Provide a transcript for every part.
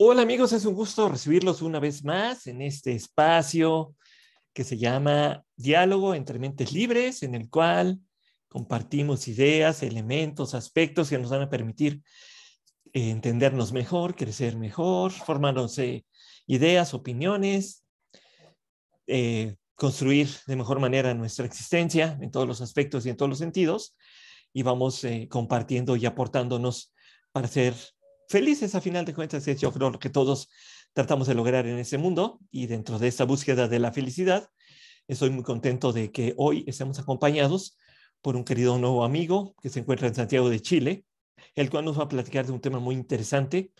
Hola amigos, es un gusto recibirlos una vez más en este espacio que se llama Diálogo entre Mentes Libres, en el cual compartimos ideas, elementos, aspectos que nos van a permitir entendernos mejor, crecer mejor, formarnos ideas, opiniones, construir de mejor manera nuestra existencia en todos los aspectos y en todos los sentidos, y vamos compartiendo y aportándonos para ser felices a final de cuentas. Es yo creo lo que todos tratamos de lograr en ese mundo, y dentro de esta búsqueda de la felicidad estoy muy contento de que hoy estemos acompañados por un querido nuevo amigo que se encuentra en Santiago de Chile, el cual nos va a platicar de un tema muy interesante.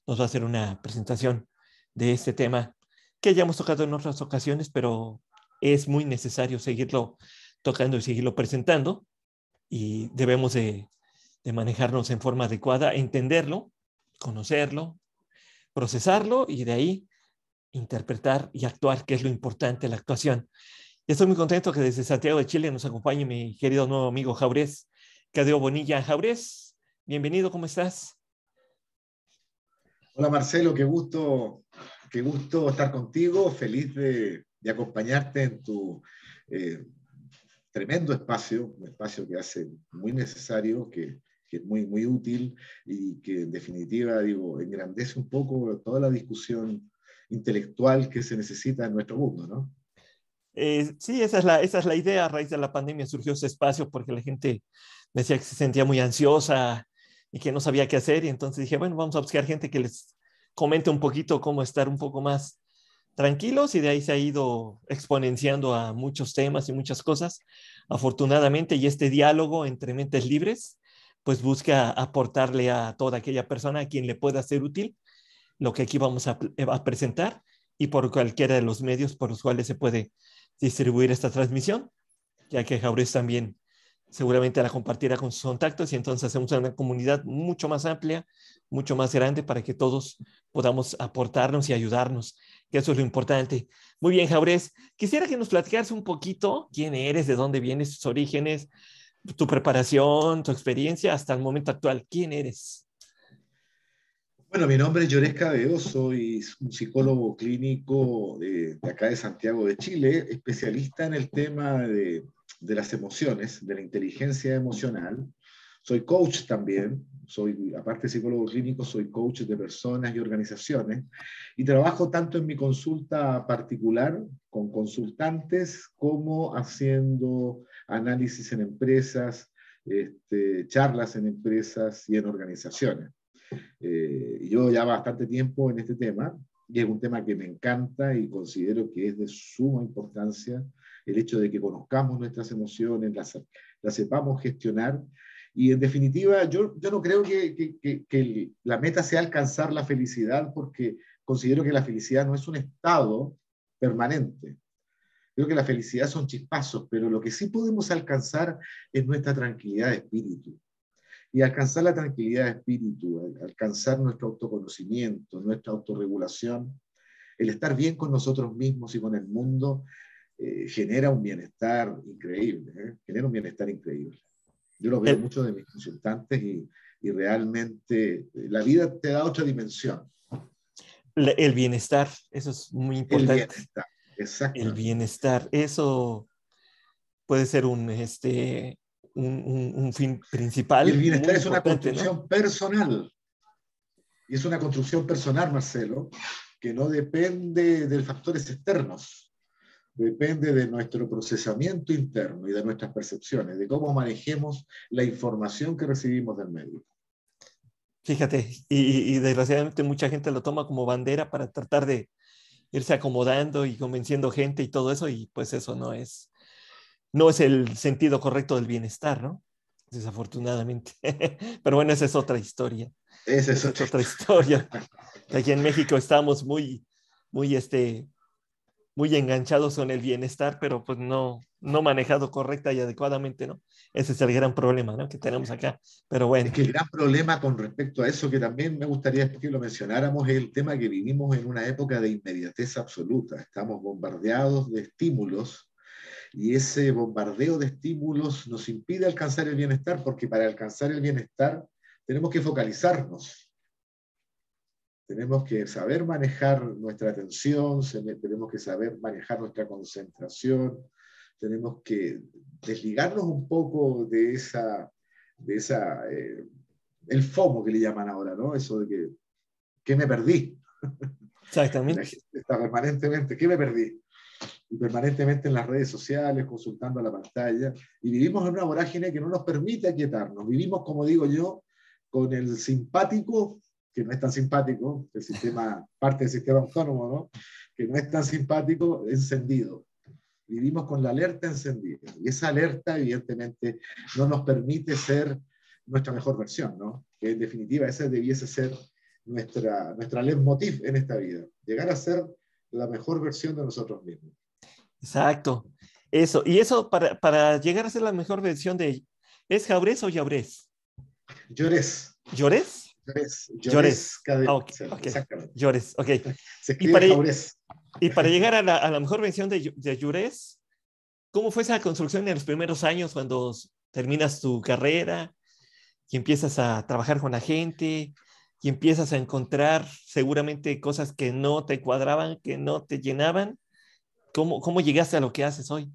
Nos va a hacer una presentación de este tema que ya hemos tocado en otras ocasiones, pero es muy necesario seguirlo tocando y seguirlo presentando, y debemos de manejarnos en forma adecuada, entenderlo, conocerlo, procesarlo y de ahí interpretar y actuar, que es lo importante, la actuación. Y estoy muy contento que desde Santiago de Chile nos acompañe mi querido nuevo amigo Jaurés Cadeo Bonilla. Jaurés, bienvenido, ¿cómo estás? Hola Marcelo, qué gusto estar contigo, feliz de acompañarte en tu eh, tremendo espacio, un espacio que hace muy necesario, que es muy útil y que en definitiva, digo, engrandece un poco toda la discusión intelectual que se necesita en nuestro mundo, ¿no? Sí, esa es la idea. A raíz de la pandemia surgió ese espacio porque la gente me decía que se sentía muy ansiosa y que no sabía qué hacer. Y entonces dije, bueno, vamos a buscar gente que les comente un poquito cómo estar un poco más tranquilos, y de ahí se ha ido exponenciando a muchos temas y muchas cosas, afortunadamente. Y este diálogo entre mentes libres, pues busca aportarle a toda aquella persona a quien le pueda ser útil lo que aquí vamos a presentar, y por cualquiera de los medios por los cuales se puede distribuir esta transmisión, ya que Jaurés también seguramente la compartirá con sus contactos, y entonces hacemos una comunidad mucho más amplia, mucho más grande, para que todos podamos aportarnos y ayudarnos, que eso es lo importante. Muy bien, Jaurés, quisiera que nos platicaras un poquito quién eres, de dónde vienes, tus orígenes, tu preparación, tu experiencia hasta el momento actual. ¿Quién eres? Bueno, mi nombre es Llorés Cabeo, soy un psicólogo clínico de acá de Santiago de Chile, especialista en el tema de las emociones, de la inteligencia emocional. Soy coach también, aparte de psicólogo clínico, soy coach de personas y organizaciones, y trabajo tanto en mi consulta particular con consultantes como haciendo análisis en empresas, charlas en empresas y en organizaciones. Yo ya bastante tiempo en este tema, y es un tema que me encanta y considero que es de suma importancia el hecho de que conozcamos nuestras emociones, las sepamos gestionar. Y en definitiva, yo no creo que la meta sea alcanzar la felicidad, porque considero que la felicidad no es un estado permanente. Creo que la felicidad son chispazos, pero lo que sí podemos alcanzar es nuestra tranquilidad de espíritu. Y alcanzar la tranquilidad de espíritu, alcanzar nuestro autoconocimiento, nuestra autorregulación, el estar bien con nosotros mismos y con el mundo, genera un bienestar increíble, genera un bienestar increíble. Yo lo veo El, mucho de mis consultantes y realmente la vida te da otra dimensión, el bienestar, eso es muy el importante. bienestar, El exactamente. bienestar, eso puede ser un fin Y el principal bienestar muy es una importante, ¿no? construcción personal, y es una construcción personal, Marcelo, que no depende de factores externos. Depende de nuestro procesamiento interno y de nuestras percepciones, de cómo manejemos la información que recibimos del medio. Fíjate, y desgraciadamente mucha gente lo toma como bandera para tratar de irse acomodando y convenciendo gente y todo eso, y pues eso no es el sentido correcto del bienestar, ¿no? Desafortunadamente. Pero bueno, esa es otra historia. Esa es Esa es otra otra historia. historia. Aquí en México estamos muy, muy enganchados con el bienestar, pero pues no manejado correcta y adecuadamente, ¿no? Ese es el gran problema, ¿no? Que tenemos acá. Pero Es bueno, que el gran problema con respecto a eso, que también me gustaría que lo mencionáramos, es el tema que vivimos en una época de inmediatez absoluta. Estamos bombardeados de estímulos, y ese bombardeo de estímulos nos impide alcanzar el bienestar, porque para alcanzar el bienestar tenemos que focalizarnos. Tenemos que saber manejar nuestra atención, tenemos que saber manejar nuestra concentración, tenemos que desligarnos un poco el FOMO que le llaman ahora, ¿no? Eso de que me perdí. Y la Exactamente. gente está permanentemente, ¿qué me perdí? Y permanentemente en las redes sociales, consultando la pantalla, y vivimos en una vorágine que no nos permite aquietarnos. Vivimos, como digo yo, con el simpático, que no es tan simpático, el sistema, parte del sistema autónomo, ¿no? Que no es tan simpático, encendido. Vivimos con la alerta encendida. Y esa alerta, evidentemente, no nos permite ser nuestra mejor versión, ¿no? Que en definitiva, esa debiese ser nuestra leitmotiv en esta vida. Llegar a ser la mejor versión de nosotros mismos. Exacto. Eso. Y eso para llegar a ser la mejor versión de... ¿Es Jaurés o Yaurés? Llores. ¿Llorés? Llores Llorés. Ah, ok, ok. Exactamente. Llorés, ok. Se Y escribe para, Jaurés. y para llegar a la mejor versión de Llorés, ¿cómo fue esa construcción en los primeros años cuando terminas tu carrera y empiezas a trabajar con la gente y empiezas a encontrar seguramente cosas que no te cuadraban, que no te llenaban? ¿Cómo llegaste a lo que haces hoy?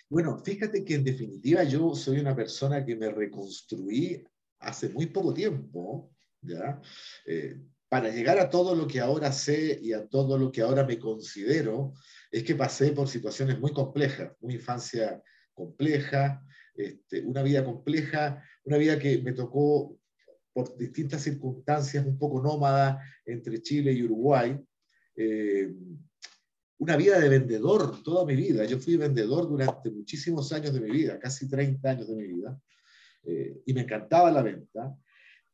Bueno, fíjate que en definitiva yo soy una persona que me reconstruí hace muy poco tiempo, ¿ya? Para llegar a todo lo que ahora sé y a todo lo que ahora me considero, es que pasé por situaciones muy complejas, una infancia compleja, una vida compleja, una vida que me tocó por distintas circunstancias un poco nómada entre Chile y Uruguay. Eh, una vida de vendedor toda mi vida. Yo fui vendedor durante muchísimos años de mi vida, casi 30 años de mi vida, y me encantaba la venta.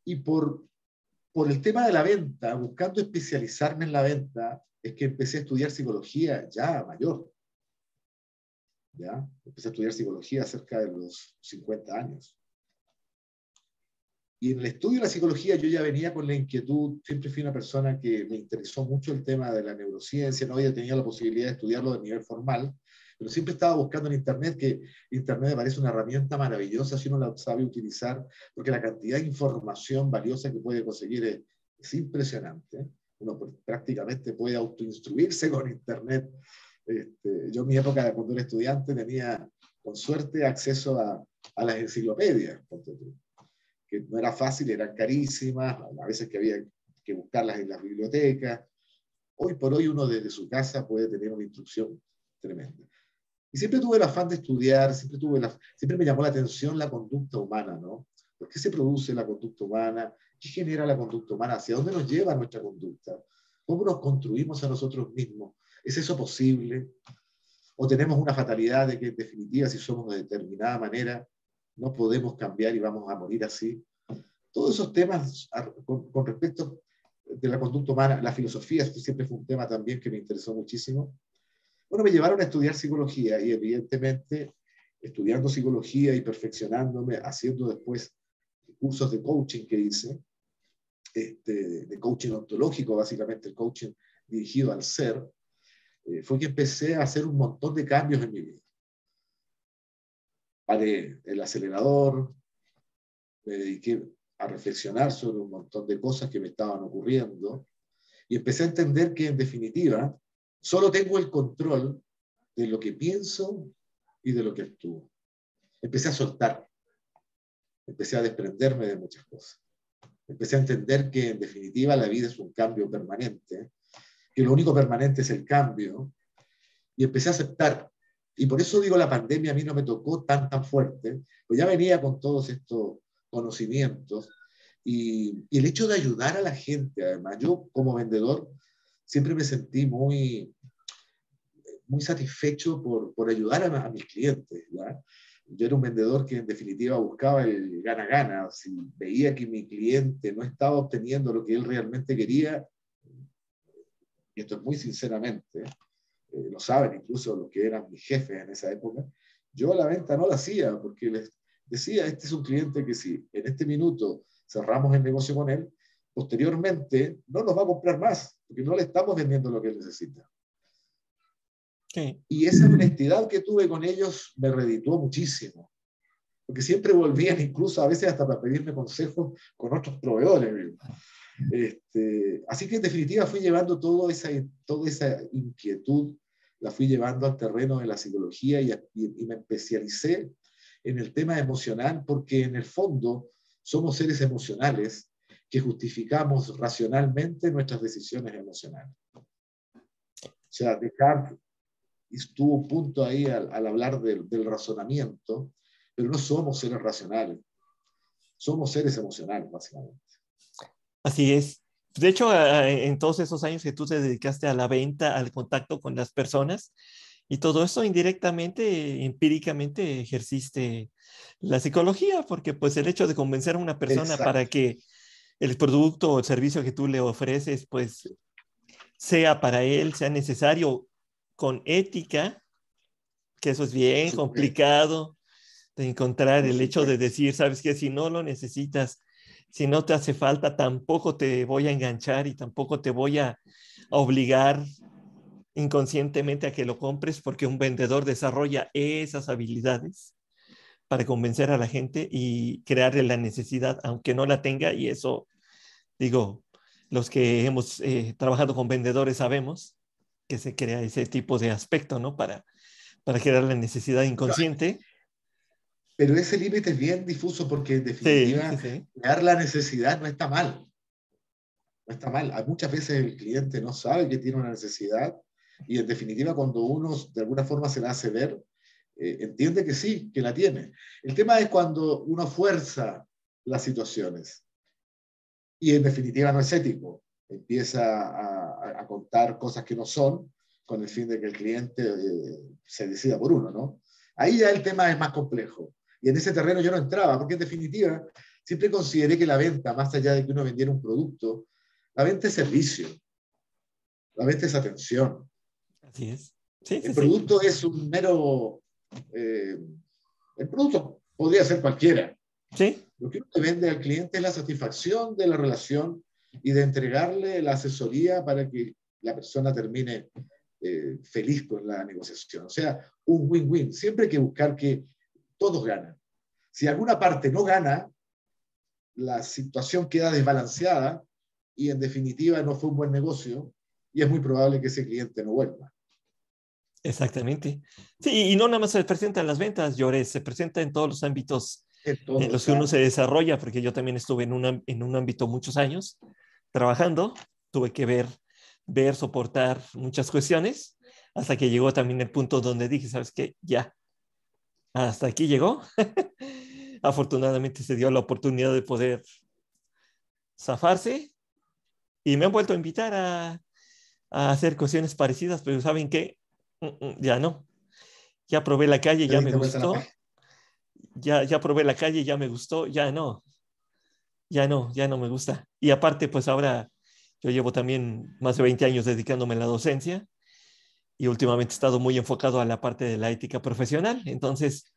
Y por el tema de la venta, buscando especializarme en la venta, es que empecé a estudiar psicología ya mayor. ¿Ya? Empecé a estudiar psicología cerca de los 50 años. Y en el estudio de la psicología yo ya venía con la inquietud, siempre fui una persona que me interesó mucho el tema de la neurociencia, no había tenido la posibilidad de estudiarlo de nivel formal, pero siempre estaba buscando en Internet, que Internet me parece una herramienta maravillosa si uno la sabe utilizar, porque la cantidad de información valiosa que puede conseguir es impresionante. Uno prácticamente puede autoinstruirse con Internet. Yo en mi época, cuando era estudiante, tenía con suerte acceso a las enciclopedias, que no era fácil, eran carísimas, a veces que había que buscarlas en las bibliotecas. Hoy por hoy uno desde su casa puede tener una instrucción tremenda. Y siempre tuve el afán de estudiar, siempre me llamó la atención la conducta humana, ¿no? ¿Por qué se produce la conducta humana? ¿Qué genera la conducta humana? ¿Hacia dónde nos lleva nuestra conducta? ¿Cómo nos construimos a nosotros mismos? ¿Es eso posible? ¿O tenemos una fatalidad de que en definitiva si somos de determinada manera no podemos cambiar y vamos a morir así? Todos esos temas con respecto de la conducta humana, la filosofía, esto siempre fue un tema también que me interesó muchísimo. Bueno, me llevaron a estudiar psicología y evidentemente estudiando psicología y perfeccionándome, haciendo después cursos de coaching que hice, de coaching ontológico, básicamente el coaching dirigido al ser, fue que empecé a hacer un montón de cambios en mi vida. Paré el acelerador, me dediqué a reflexionar sobre un montón de cosas que me estaban ocurriendo y empecé a entender que en definitiva solo tengo el control de lo que pienso y de lo que actúo. Empecé a soltar, empecé a desprenderme de muchas cosas. Empecé a entender que en definitiva la vida es un cambio permanente, que lo único permanente es el cambio, y empecé a aceptar. Y por eso digo, la pandemia a mí no me tocó tan fuerte, pues ya venía con todos estos conocimientos, y el hecho de ayudar a la gente, además, yo como vendedor siempre me sentí muy satisfecho por ayudar a mis clientes, ¿ya? Yo era un vendedor que en definitiva buscaba el gana-gana. Si veía que mi cliente no estaba obteniendo lo que él realmente quería, y esto es muy sinceramente, lo saben incluso los que eran mis jefes en esa época, yo la venta no la hacía porque les decía, este es un cliente que si en este minuto cerramos el negocio con él, posteriormente no nos va a comprar más, porque no le estamos vendiendo lo que él necesita. Sí. Y esa honestidad que tuve con ellos me redituó muchísimo, porque siempre volvían incluso a veces hasta para pedirme consejos con otros proveedores. Así que en definitiva fui llevando toda esa inquietud, la fui llevando al terreno de la psicología y me especialicé en el tema emocional porque en el fondo somos seres emocionales que justificamos racionalmente nuestras decisiones emocionales. O sea, Descartes estuvo un punto ahí al hablar del razonamiento, pero no somos seres racionales, somos seres emocionales, básicamente. Así es. De hecho, en todos esos años que tú te dedicaste a la venta, al contacto con las personas y todo eso indirectamente, empíricamente ejerciste la psicología, porque pues el hecho de convencer a una persona para Exacto. que el producto o el servicio que tú le ofreces, pues sea para él, sea necesario con ética, que eso es Por bien supuesto, complicado de encontrar por el hecho de supuesto. decir, sabes que si no lo necesitas, si no te hace falta, tampoco te voy a enganchar y tampoco te voy a obligar inconscientemente a que lo compres porque un vendedor desarrolla esas habilidades para convencer a la gente y crearle la necesidad, aunque no la tenga. Y eso, digo, los que hemos trabajado con vendedores sabemos que se crea ese tipo de aspecto, ¿no? Para crear la necesidad Bueno, inconsciente. pero ese límite es bien difuso porque en Sí, sí, definitiva sí. crear la necesidad no está mal. No está mal. Muchas veces el cliente no sabe que tiene una necesidad y en definitiva cuando uno de alguna forma se la hace ver, entiende que sí, que la tiene. El tema es cuando uno fuerza las situaciones y en definitiva no es ético. Empieza a contar cosas que no son con el fin de que el cliente se decida por uno, ¿no? Ahí ya el tema es más complejo. Y en ese terreno yo no entraba, porque en definitiva siempre consideré que la venta, más allá de que uno vendiera un producto, la venta es servicio, la venta es atención. Así es. Sí, sí, El sí. producto es un mero... Eh, el producto podría ser cualquiera. Sí, Lo que uno le vende al cliente es la satisfacción de la relación y de entregarle la asesoría para que la persona termine feliz con la negociación. O sea, un win-win. Siempre hay que buscar que todos ganan. Si alguna parte no gana, la situación queda desbalanceada y en definitiva no fue un buen negocio y es muy probable que ese cliente no vuelva. exactamente. Sí, y no nada más se presenta en las ventas, Llores, se presenta en todos los ámbitos En en todos los que uno se lados. desarrolla, porque yo también estuve en un ámbito muchos años trabajando, tuve que soportar muchas cuestiones, hasta que llegó también el punto donde dije, ¿sabes qué? Ya, hasta aquí llegó. Afortunadamente se dio la oportunidad de poder zafarse y me han vuelto a invitar a hacer cuestiones parecidas, pero ¿saben qué? Ya no. Ya probé la calle, Le ya me diste vuelta a la gustó. página. Ya probé la calle, ya me gustó. Ya no, ya no me gusta. Y aparte, pues ahora yo llevo también más de 20 años dedicándome a la docencia y últimamente he estado muy enfocado a la parte de la ética profesional. Entonces,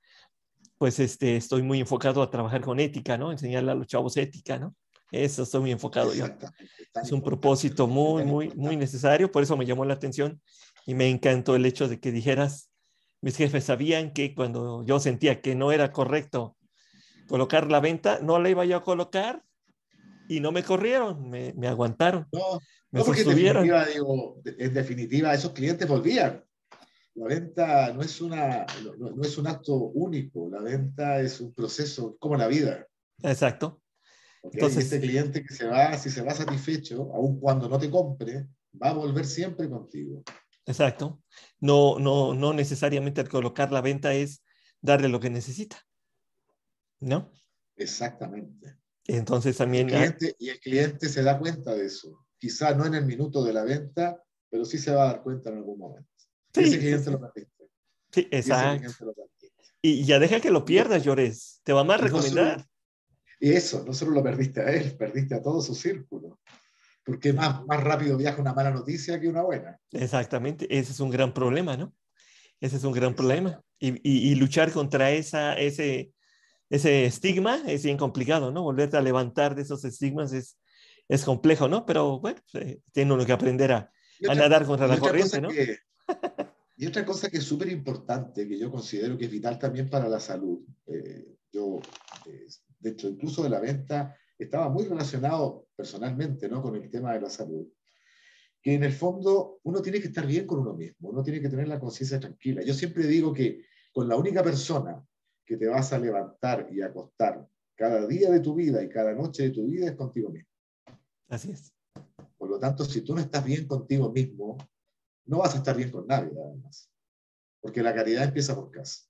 pues estoy muy enfocado a trabajar con ética, ¿no? Enseñarle a los chavos ética, ¿no? Eso estoy muy enfocado yo. Exactamente. Tan Es un importante. propósito Es muy, tan muy, muy importante. necesario. Por eso me llamó la atención y me encantó el hecho de que dijeras, mis jefes sabían que cuando yo sentía que no era correcto colocar la venta, no la iba yo a colocar y no me corrieron, me aguantaron, No, me no, porque sostuvieron. en definitiva, esos clientes volvían. La venta no es un acto único, la venta es un proceso como la vida. Exacto. ¿Okay? Y este Entonces, cliente que se va, si se va satisfecho, aun cuando no te compre, va a volver siempre contigo. exacto. No necesariamente al colocar la venta es darle lo que necesita, ¿no? Exactamente. Entonces Y el también, cliente, y el cliente se da cuenta de eso. Quizá no en el minuto de la venta, pero sí se va a dar cuenta en algún momento. Y ese sí, sí, cliente sí, lo perdiste. sí, Y ese exacto. cliente lo perdiste. Y ya deja que lo Y, pierdas, Llores. Te va a más y no solo, recomendar. y eso, no solo lo perdiste a él, perdiste a todo su círculo. Porque Sí, más rápido viaja una mala noticia que una buena. exactamente. Ese es un gran problema, ¿no? Ese es un gran problema. Exactamente. Y luchar contra ese estigma es bien complicado, ¿no? Volverte a levantar de esos estigmas es complejo, ¿no? Pero bueno, tiene uno que aprender Y a otra, nadar contra y la otra corriente, cosa ¿no? que, y otra cosa que es súper importante, que yo considero que es vital también para la salud, yo, dentro incluso de la venta, estaba muy relacionado personalmente, ¿no?, con el tema de la salud, que en el fondo uno tiene que estar bien con uno mismo, uno tiene que tener la conciencia tranquila. Yo siempre digo que con la única persona que te vas a levantar y acostar cada día de tu vida y cada noche de tu vida es contigo mismo. Así es. Por lo tanto, si tú no estás bien contigo mismo, no vas a estar bien con nadie, además. Porque la caridad empieza por casa.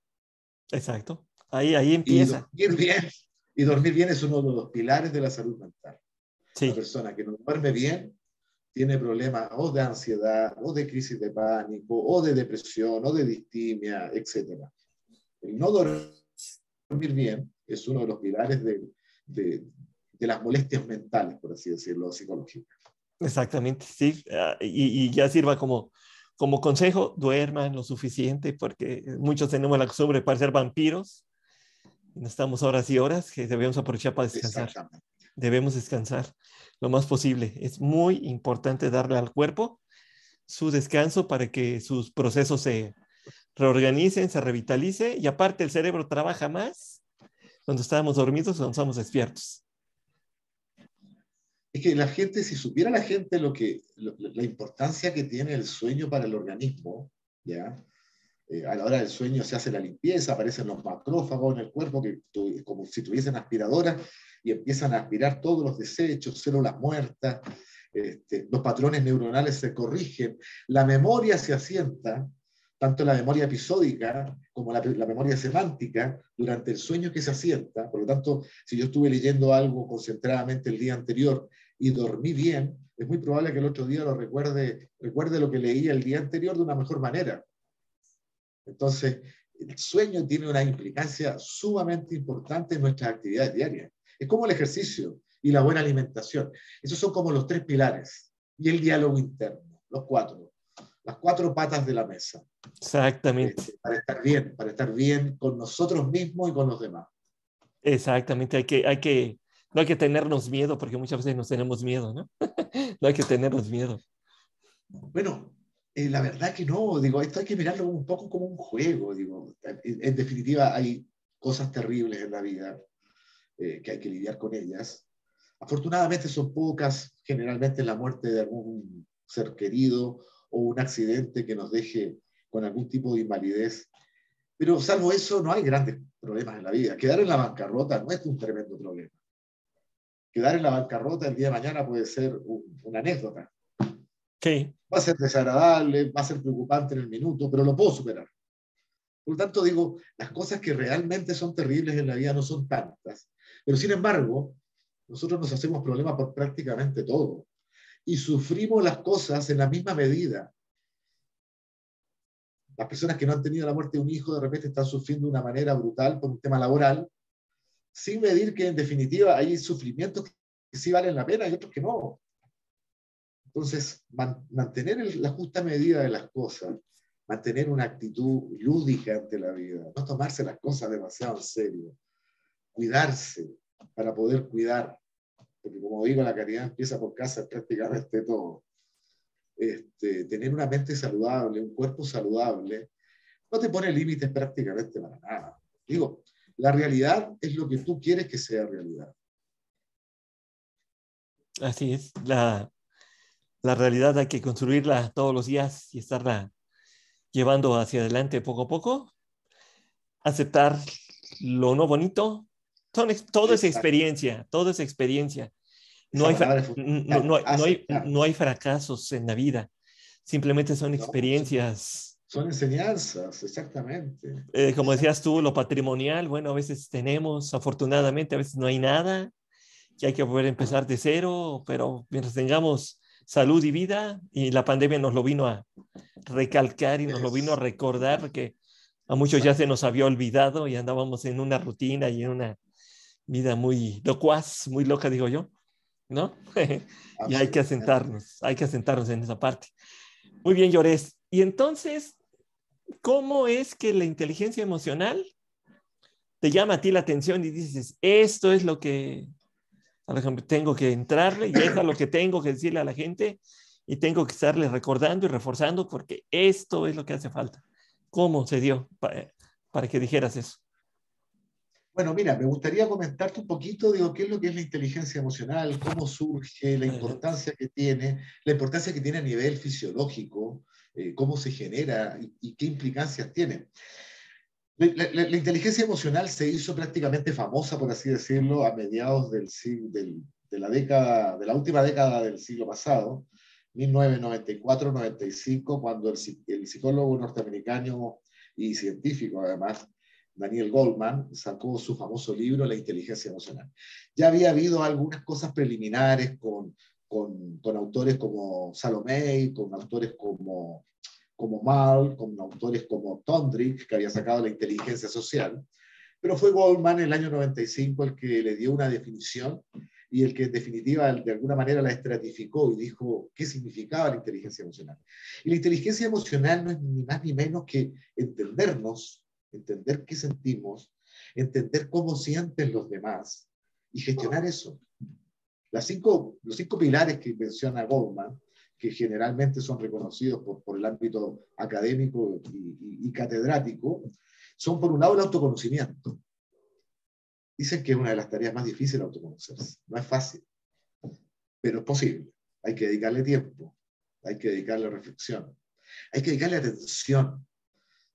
Exacto. Ahí Y empieza. dormir bien, y dormir bien es uno de los pilares de la salud mental. La Sí, persona que no duerme bien tiene problemas o de ansiedad, o de crisis de pánico, o de depresión, o de distimia, etc. El no dormir bien es uno de los pilares de las molestias mentales, por así decirlo, psicológicas. exactamente. Sí. Y ya sirva como consejo, duerman lo suficiente porque muchos tenemos la costumbre de parecer vampiros. Estamos horas y horas que debemos aprovechar para descansar. Exactamente. Debemos descansar lo más posible. Es muy importante darle al cuerpo su descanso para que sus procesos se reorganicen, se revitalice y aparte el cerebro trabaja más cuando estamos dormidos, cuando estamos despiertos. Es que la gente, si supiera la gente la importancia que tiene el sueño para el organismo, ¿ya? A la hora del sueño se hace la limpieza, aparecen los macrófagos en el cuerpo como si tuviesen aspiradoras y empiezan a aspirar todos los desechos, células muertas, los patrones neuronales se corrigen, la memoria se asienta, tanto la memoria episódica como la memoria semántica, durante el sueño que se asienta. Por lo tanto, si yo estuve leyendo algo concentradamente el día anterior y dormí bien, es muy probable que el otro día recuerde lo que leí el día anterior de una mejor manera. Entonces, el sueño tiene una implicancia sumamente importante en nuestras actividades diarias. Es como el ejercicio y la buena alimentación. Esos son como los tres pilares. Y el diálogo interno, los cuatro. Las cuatro patas de la mesa. Exactamente. Para estar bien con nosotros mismos y con los demás. Exactamente. No hay que tenernos miedo porque muchas veces nos tenemos miedo, ¿no? No hay que tenernos miedo. Bueno, la verdad que no, digo, esto hay que mirarlo un poco como un juego, digo, en definitiva hay cosas terribles en la vida que hay que lidiar con ellas. Afortunadamente son pocas, generalmente la muerte de algún ser querido o un accidente que nos deje con algún tipo de invalidez, pero salvo eso no hay grandes problemas en la vida. Quedar en la bancarrota no es un tremendo problema. Quedar en la bancarrota el día de mañana puede ser una anécdota. Sí. Va a ser desagradable, va a ser preocupante en el minuto, pero lo puedo superar. Por lo tanto, digo, las cosas que realmente son terribles en la vida no son tantas. Pero sin embargo, nosotros nos hacemos problemas por prácticamente todo. Y sufrimos las cosas en la misma medida. Las personas que no han tenido la muerte de un hijo de repente están sufriendo de una manera brutal por un tema laboral, sin medir que en definitiva hay sufrimientos que sí valen la pena y otros que no. Entonces, mantener la justa medida de las cosas, mantener una actitud lúdica ante la vida, no tomarse las cosas demasiado en serio, cuidarse para poder cuidar, porque como digo, la caridad empieza por casa prácticamente todo. Tener una mente saludable, un cuerpo saludable, no te pone límites prácticamente para nada. Digo, la realidad es lo que tú quieres que sea realidad. Así es. La realidad hay que construirla todos los días y estarla llevando hacia adelante poco a poco. Aceptar lo no bonito. Todo es Exacto. experiencia, todo es experiencia. No Esa hay, palabra es fundamental, aceptar. no hay fracasos en la vida. Simplemente son No, experiencias. son enseñanzas, exactamente. Como decías tú, lo Exactamente. patrimonial, bueno, a veces tenemos, afortunadamente, a veces no hay nada, que hay que volver a empezar de cero, pero mientras tengamos salud y vida, y la pandemia nos lo vino a recalcar y nos lo vino a Es, recordar, que a muchos ya se exacto. nos había olvidado y andábamos en una rutina y en una vida muy locuaz, muy loca, digo yo, ¿no? Y Absolutamente. hay que asentarnos en esa parte. Muy bien, Llores. Y entonces, ¿cómo es que la inteligencia emocional te llama a ti la atención y dices, esto es lo que, por ejemplo, tengo que entrarle y es a lo que tengo que decirle a la gente y tengo que estarle recordando y reforzando porque esto es lo que hace falta? ¿Cómo se dio para que dijeras eso? Bueno, mira, me gustaría comentarte un poquito, digo, qué es lo que es la inteligencia emocional, cómo surge, Adelante. la importancia que tiene a nivel fisiológico, cómo se genera y qué implicancias tiene. La inteligencia emocional se hizo prácticamente famosa, por así decirlo, a mediados de la última década del siglo pasado, 1994-95, cuando el psicólogo norteamericano y científico, además, Daniel Goleman, sacó su famoso libro La inteligencia emocional. Ya había habido algunas cosas preliminares con autores como Salomé, con autores como Mal, con autores como Tondrick, que había sacado la inteligencia social, pero fue Goldman en el año 95 el que le dio una definición y el que en definitiva de alguna manera la estratificó y dijo qué significaba la inteligencia emocional. Y la inteligencia emocional no es ni más ni menos que entendernos, entender qué sentimos, entender cómo sienten los demás y gestionar eso. Los cinco pilares que menciona Goldman, que generalmente son reconocidos por el ámbito académico y catedrático, son por un lado el autoconocimiento. Dicen que es una de las tareas más difíciles autoconocerse. No es fácil, pero es posible. Hay que dedicarle tiempo, hay que dedicarle reflexión, hay que dedicarle atención.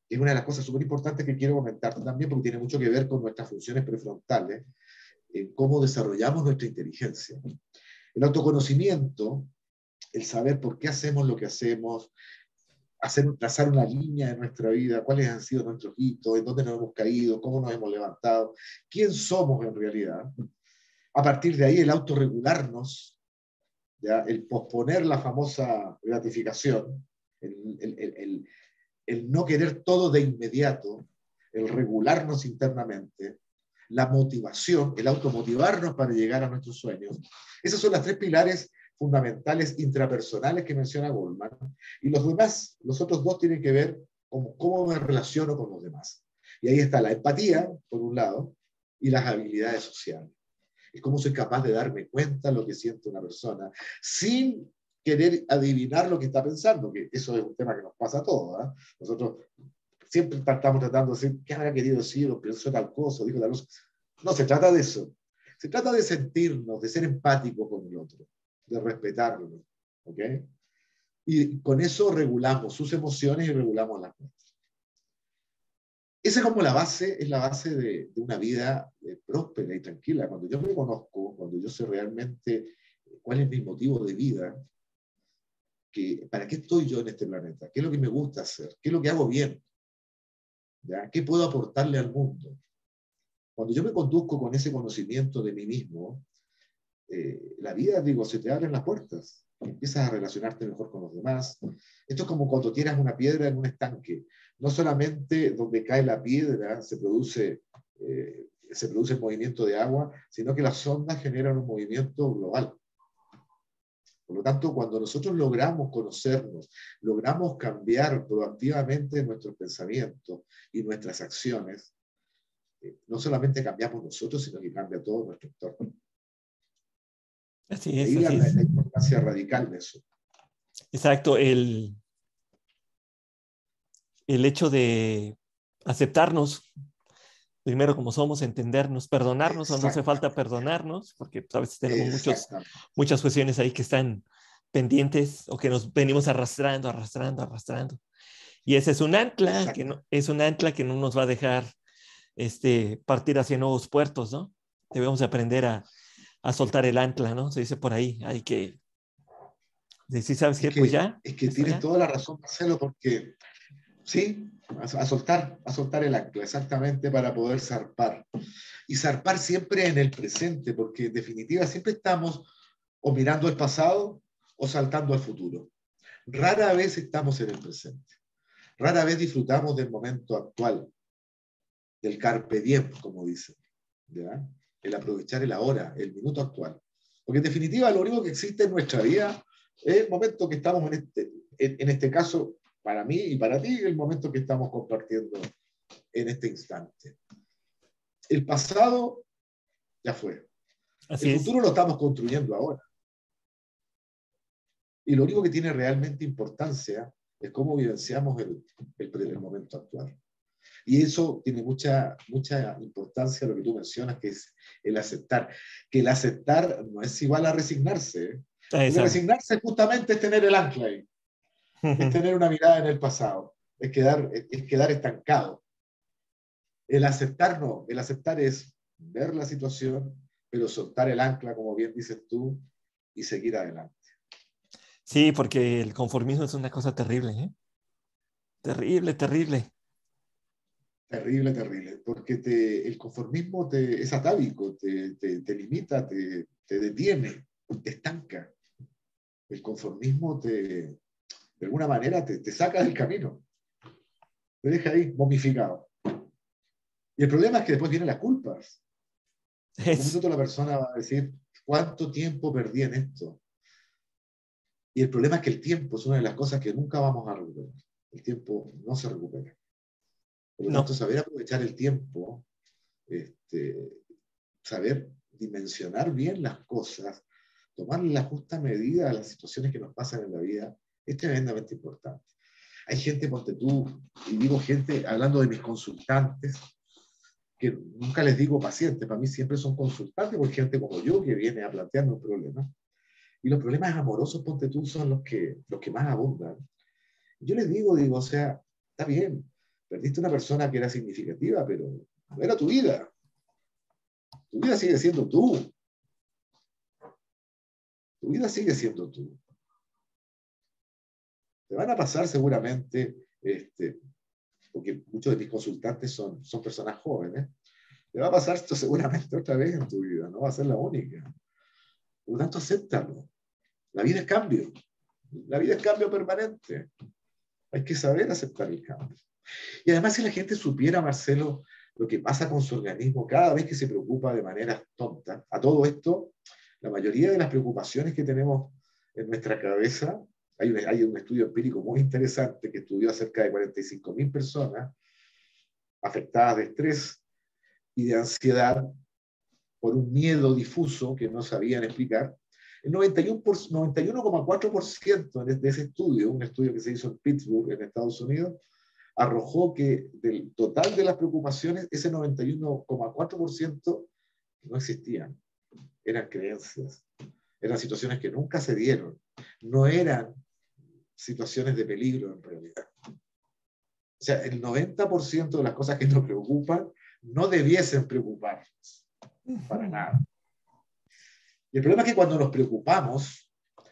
Es una de las cosas súper importantes que quiero comentar también porque tiene mucho que ver con nuestras funciones prefrontales, en cómo desarrollamos nuestra inteligencia. El autoconocimiento, el saber por qué hacemos lo que hacemos, trazar una línea de nuestra vida, cuáles han sido nuestros hitos, en dónde nos hemos caído, cómo nos hemos levantado, quién somos en realidad. A partir de ahí, el autorregularnos, ¿ya? El posponer la famosa gratificación, el no querer todo de inmediato, el regularnos internamente, la motivación, el automotivarnos para llegar a nuestros sueños. Esos son los tres pilares fundamentales intrapersonales que menciona Goldman. Y los demás, los otros dos tienen que ver con cómo me relaciono con los demás. Y ahí está la empatía, por un lado, y las habilidades sociales. Es cómo soy capaz de darme cuenta de lo que siente una persona sin querer adivinar lo que está pensando, que eso es un tema que nos pasa a todos. ¿eh? Nosotros siempre estamos tratando de decir, ¿qué habrá querido decir? O pensó tal cosa, dijo tal cosa. No, se trata de eso. Se trata de sentirnos, de ser empáticos con el otro, de respetarlo. ¿Ok? Y con eso regulamos sus emociones y regulamos las nuestras. Esa es como la base, es la base de una vida próspera y tranquila. Cuando yo me conozco, cuando yo sé realmente cuál es mi motivo de vida, para qué estoy yo en este planeta, qué es lo que me gusta hacer, qué es lo que hago bien, ¿ya? ¿Qué puedo aportarle al mundo? Cuando yo me conduzco con ese conocimiento de mí mismo, la vida, digo, se te abren las puertas, empiezas a relacionarte mejor con los demás. Esto es como cuando tiras una piedra en un estanque. No solamente donde cae la piedra se produce el movimiento de agua, sino que las ondas generan un movimiento global. Por lo tanto, cuando nosotros logramos conocernos, logramos cambiar proactivamente nuestros pensamientos y nuestras acciones, no solamente cambiamos nosotros, sino que cambia todo nuestro entorno. Así De es, ahí así es. la importancia radical de eso. Exacto, el hecho de aceptarnos primero como somos, entendernos, perdonarnos o no hace falta Exactamente, perdonarnos, porque pues, a veces tenemos exactamente. muchas cuestiones ahí que están pendientes o que nos venimos arrastrando, arrastrando, arrastrando. Y ese es un ancla que no, Exactamente. es un ancla que no nos va a dejar partir hacia nuevos puertos, ¿no? Debemos aprender a soltar el ancla, ¿no? Se dice por ahí, hay que decir, ¿sabes qué? Pues ya, Es que esto tienes ya. toda la razón, Marcelo, porque sí, a soltar el ancla, exactamente para poder zarpar. Y zarpar siempre en el presente, porque en definitiva siempre estamos o mirando el pasado o saltando al futuro. Rara vez estamos en el presente. Rara vez disfrutamos del momento actual, del carpe diem, como dicen. ¿Ya? El aprovechar el ahora, el minuto actual. Porque en definitiva lo único que existe en nuestra vida es el momento que estamos en este caso, para mí y para ti, el momento que estamos compartiendo en este instante. El pasado ya fue. El Así es. futuro lo estamos construyendo ahora. Y lo único que tiene realmente importancia es cómo vivenciamos el momento actual. Y eso tiene mucha, mucha importancia lo que tú mencionas, que es el aceptar. Que el aceptar no es igual a resignarse, ¿eh? Porque Exacto. resignarse justamente es tener el ancla ahí, es tener una mirada en el pasado, es quedar estancado. El aceptar no, el aceptar es ver la situación, pero soltar el ancla, como bien dices tú, y seguir adelante. Sí, porque el conformismo es una cosa terrible, ¿eh? Terrible, terrible. Terrible, terrible, porque el conformismo es atávico, te limita, te detiene, te estanca. El conformismo de alguna manera te saca del camino, te deja ahí momificado. Y el problema es que después vienen las culpas. En algún Es, minuto la persona va a decir, ¿cuánto tiempo perdí en esto? Y el problema es que el tiempo es una de las cosas que nunca vamos a recuperar. El tiempo no se recupera. Por lo tanto, no. saber aprovechar el tiempo, este, saber dimensionar bien las cosas, tomar la justa medida a las situaciones que nos pasan en la vida, es tremendamente importante. Hay gente, ponte tú, y digo gente, hablando de mis consultantes, que nunca les digo pacientes, para mí siempre son consultantes, porque gente como yo que viene a plantearme un problema. Y los problemas amorosos, ponte tú, son los que más abundan. Yo les digo, o sea, está bien, perdiste una persona que era significativa, pero no era tu vida. Tu vida sigue siendo tú. Tu vida sigue siendo tú. Te van a pasar seguramente, porque muchos de mis consultantes son personas jóvenes, te va a pasar esto seguramente otra vez en tu vida, no va a ser la única. Por lo tanto, acéptalo. La vida es cambio. La vida es cambio permanente. Hay que saber aceptar el cambio. Y además, si la gente supiera, Marcelo, lo que pasa con su organismo cada vez que se preocupa de manera tonta, a todo esto, la mayoría de las preocupaciones que tenemos en nuestra cabeza, hay un estudio empírico muy interesante que estudió a cerca de 45.000 personas afectadas de estrés y de ansiedad por un miedo difuso que no sabían explicar. El 91,4% de ese estudio, un estudio que se hizo en Pittsburgh, en Estados Unidos, arrojó que del total de las preocupaciones, ese 91,4% no existían. Eran creencias, eran situaciones que nunca se dieron, no eran situaciones de peligro en realidad. O sea, el 90% de las cosas que nos preocupan no debiesen preocuparnos, para nada. Y el problema es que cuando nos preocupamos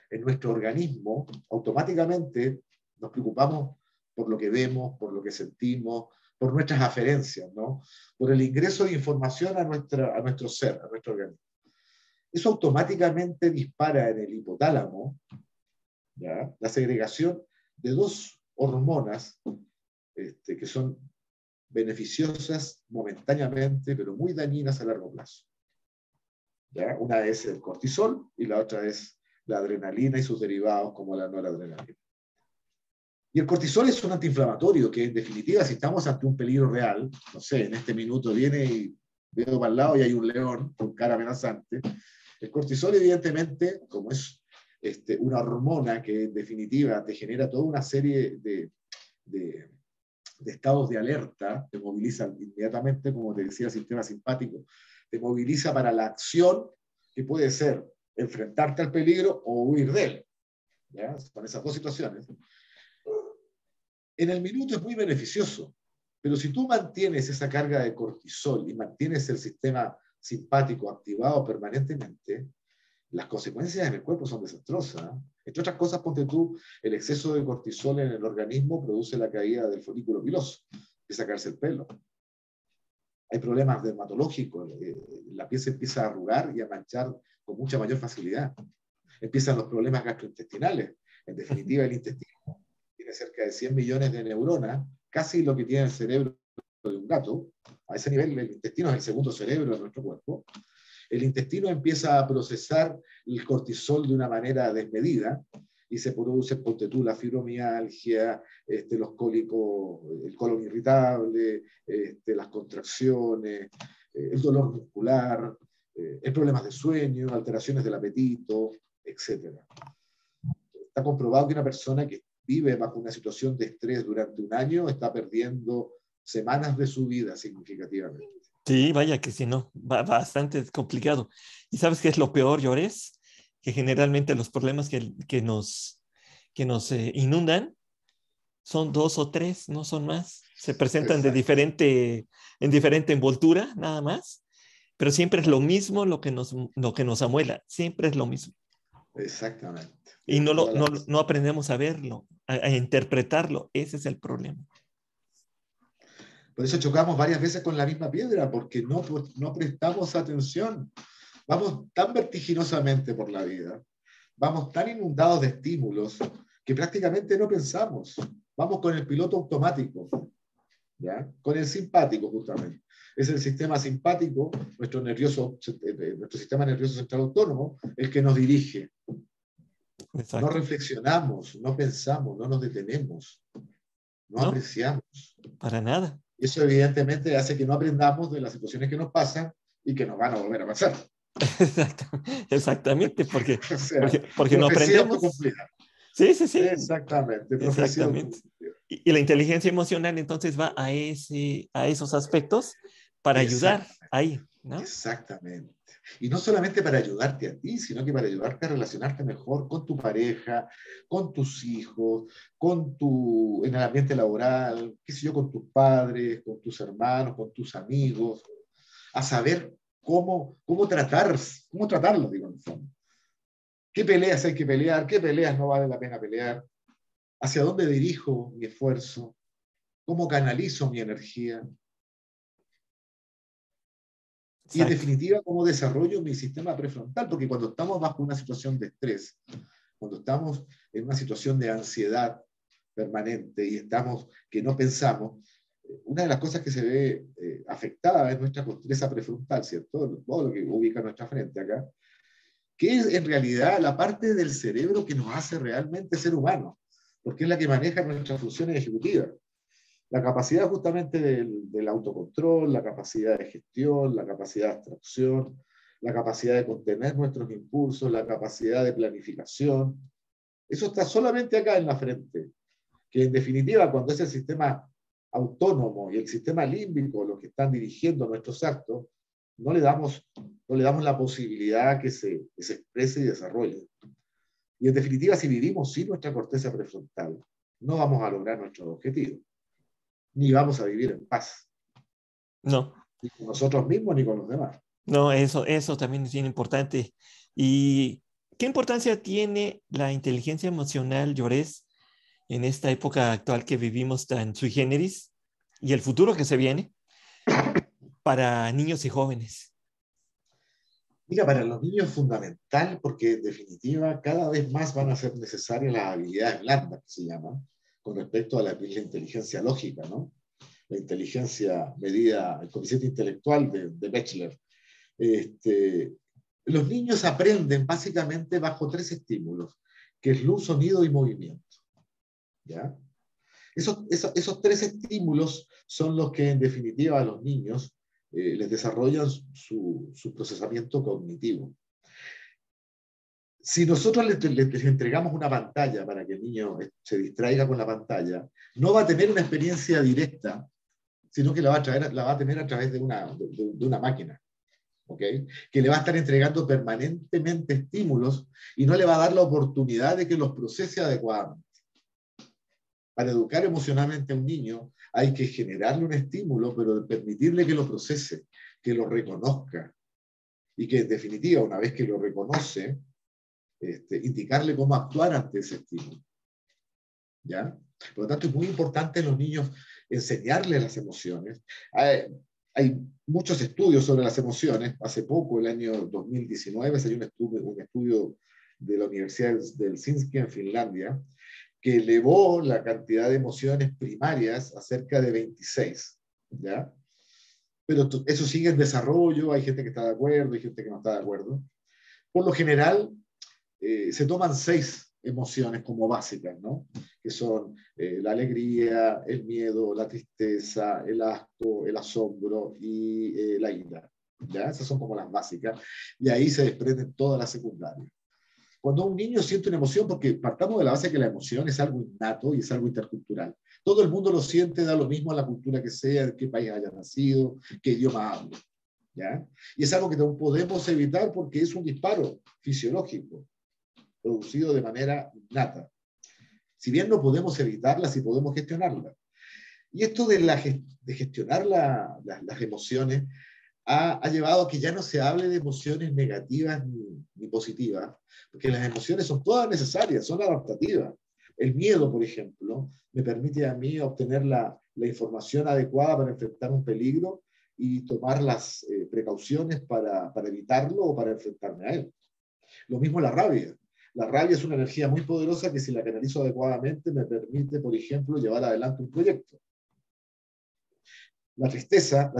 en nuestro organismo, automáticamente nos preocupamos por lo que vemos, por lo que sentimos, por nuestras aferencias, ¿no? Por el ingreso de información a nuestro ser, a nuestro organismo. Eso automáticamente dispara en el hipotálamo, ¿ya?, la segregación de dos hormonas que son beneficiosas momentáneamente, pero muy dañinas a largo plazo. ¿Ya? Una es el cortisol y la otra es la adrenalina y sus derivados como la noradrenalina. Y el cortisol es un antiinflamatorio que, en definitiva, si estamos ante un peligro real, no sé, en este minuto viene y veo para el lado y hay un león con cara amenazante, el cortisol, evidentemente, como es una hormona que, en definitiva, te genera toda una serie de estados de alerta, te moviliza inmediatamente, como te decía, el sistema simpático, te moviliza para la acción, que puede ser enfrentarte al peligro o huir de él. ¿Ya? Son esas dos situaciones. En el minuto es muy beneficioso, pero si tú mantienes esa carga de cortisol y mantienes el sistema simpático activado permanentemente, las consecuencias en el cuerpo son desastrosas. Entre otras cosas, ponte tú, el exceso de cortisol en el organismo produce la caída del folículo piloso, de sacarse el pelo. Hay problemas dermatológicos, la piel se empieza a arrugar y a manchar con mucha mayor facilidad. Empiezan los problemas gastrointestinales. En definitiva, el intestino tiene cerca de 100 millones de neuronas, casi lo que tiene el cerebro de un gato. A ese nivel, el intestino es el segundo cerebro de nuestro cuerpo. El intestino empieza a procesar el cortisol de una manera desmedida y se produce, ponte tú, la fibromialgia, los cólicos, el colon irritable, las contracciones, el dolor muscular, problemas de sueño, alteraciones del apetito, etc. Está comprobado que una persona que vive bajo una situación de estrés durante un año está perdiendo semanas de su vida significativamente. Sí, vaya que si no, bastante complicado. ¿Y sabes qué es lo peor, Llores? Que generalmente los problemas que nos inundan son dos o tres, no son más. Se presentan Exacto, en diferente envoltura, nada más, pero siempre es lo mismo lo que nos amuela, siempre es lo mismo. exactamente. Y no, Tienes toda la no razón. aprendemos a verlo, a interpretarlo. Ese es el problema. Por eso chocamos varias veces con la misma piedra, porque no prestamos atención. Vamos tan vertiginosamente por la vida, vamos tan inundados de estímulos que prácticamente no pensamos. Vamos con el piloto automático, ¿ya? Con el simpático justamente. Es el sistema simpático, nuestro sistema nervioso central autónomo, el que nos dirige. No Exacto. reflexionamos, no pensamos, no nos detenemos, no No, apreciamos. para nada. Y eso evidentemente hace que no aprendamos de las situaciones que nos pasan y que nos van a volver a pasar. Exactamente, porque, O sea, porque, porque no profecía aprendemos. autocumplida. Sí, sí, sí, Exactamente, profecía exactamente. autocumplida. Y la inteligencia emocional entonces va a esos aspectos para ayudar Exactamente. ahí, ¿no? Exactamente. Y no solamente para ayudarte a ti, sino que para ayudarte a relacionarte mejor con tu pareja, con tus hijos, en el ambiente laboral, qué sé yo, con tus padres, con tus hermanos, con tus amigos, a saber cómo tratarlos, digo, en el fondo. ¿Qué peleas hay que pelear? ¿Qué peleas no vale la pena pelear? ¿Hacia dónde dirijo mi esfuerzo? ¿Cómo canalizo mi energía? Y en Exacto. definitiva, cómo desarrollo mi sistema prefrontal, porque cuando estamos bajo una situación de estrés, cuando estamos en una situación de ansiedad permanente y estamos que no pensamos, una de las cosas que se ve afectada es nuestra corteza prefrontal, ¿cierto? Todo lo que ubica nuestra frente acá, que es en realidad la parte del cerebro que nos hace realmente ser humanos, porque es la que maneja nuestras funciones ejecutivas. La capacidad justamente del autocontrol, la capacidad de gestión, la capacidad de abstracción, la capacidad de contener nuestros impulsos, la capacidad de planificación. Eso está solamente acá en la frente, que en definitiva cuando es el sistema autónomo y el sistema límbico los que están dirigiendo nuestros actos, no le damos la posibilidad que se exprese y desarrolle. Y en definitiva, si vivimos sin nuestra corteza prefrontal, no vamos a lograr nuestros objetivos, ni vamos a vivir en paz, No, ni con nosotros mismos ni con los demás. no, eso también es bien importante. ¿Y qué importancia tiene la inteligencia emocional, Llores, en esta época actual que vivimos tan sui generis y el futuro que se viene para niños y jóvenes? Mira, para los niños es fundamental porque en definitiva cada vez más van a ser necesarias las habilidades blandas, que se llaman, con respecto a la inteligencia lógica, ¿no? La inteligencia medida, el coeficiente intelectual de Bechler. Este, los niños aprenden básicamente bajo tres estímulos, que es luz, sonido y movimiento. ¿Ya? Esos tres estímulos son los que en definitiva a los niños les desarrollan su procesamiento cognitivo. Si nosotros les entregamos una pantalla para que el niño se distraiga con la pantalla, no va a tener una experiencia directa, sino que la va a tener a través de una máquina. ¿Okay? Que le va a estar entregando permanentemente estímulos y no le va a dar la oportunidad de que los procese adecuadamente. Para educar emocionalmente a un niño hay que generarle un estímulo, pero permitirle que lo procese, que lo reconozca y que en definitiva, una vez que lo reconoce, indicarle cómo actuar ante ese estímulo. ¿Ya? Por lo tanto, es muy importante en los niños enseñarles las emociones. Hay muchos estudios sobre las emociones. Hace poco, el año 2019, salió un estudio de la Universidad de Helsinki en Finlandia, que elevó la cantidad de emociones primarias a cerca de 26. ¿Ya? Pero eso sigue en desarrollo, hay gente que está de acuerdo, hay gente que no está de acuerdo. Por lo general, se toman 6 emociones como básicas, ¿no? Que son la alegría, el miedo, la tristeza, el asco, el asombro y la ira. ¿Ya? Esas son como las básicas. Y ahí se desprenden todas las secundarias. Cuando un niño siente una emoción, porque partamos de la base que la emoción es algo innato y es algo intercultural. Todo el mundo lo siente, da lo mismo a la cultura que sea, de qué país haya nacido, qué idioma hable. ¿Ya? Y es algo que no podemos evitar porque es un disparo fisiológico, producido de manera innata. Si bien no podemos evitarla, sí podemos gestionarla. Y esto de gestionar las emociones ha llevado a que ya no se hable de emociones negativas ni positivas, porque las emociones son todas necesarias, son adaptativas. El miedo, por ejemplo, me permite a mí obtener la información adecuada para enfrentar un peligro y tomar las precauciones para evitarlo o para enfrentarme a él. Lo mismo la rabia. La rabia es una energía muy poderosa que si la canalizo adecuadamente me permite, por ejemplo, llevar adelante un proyecto. La tristeza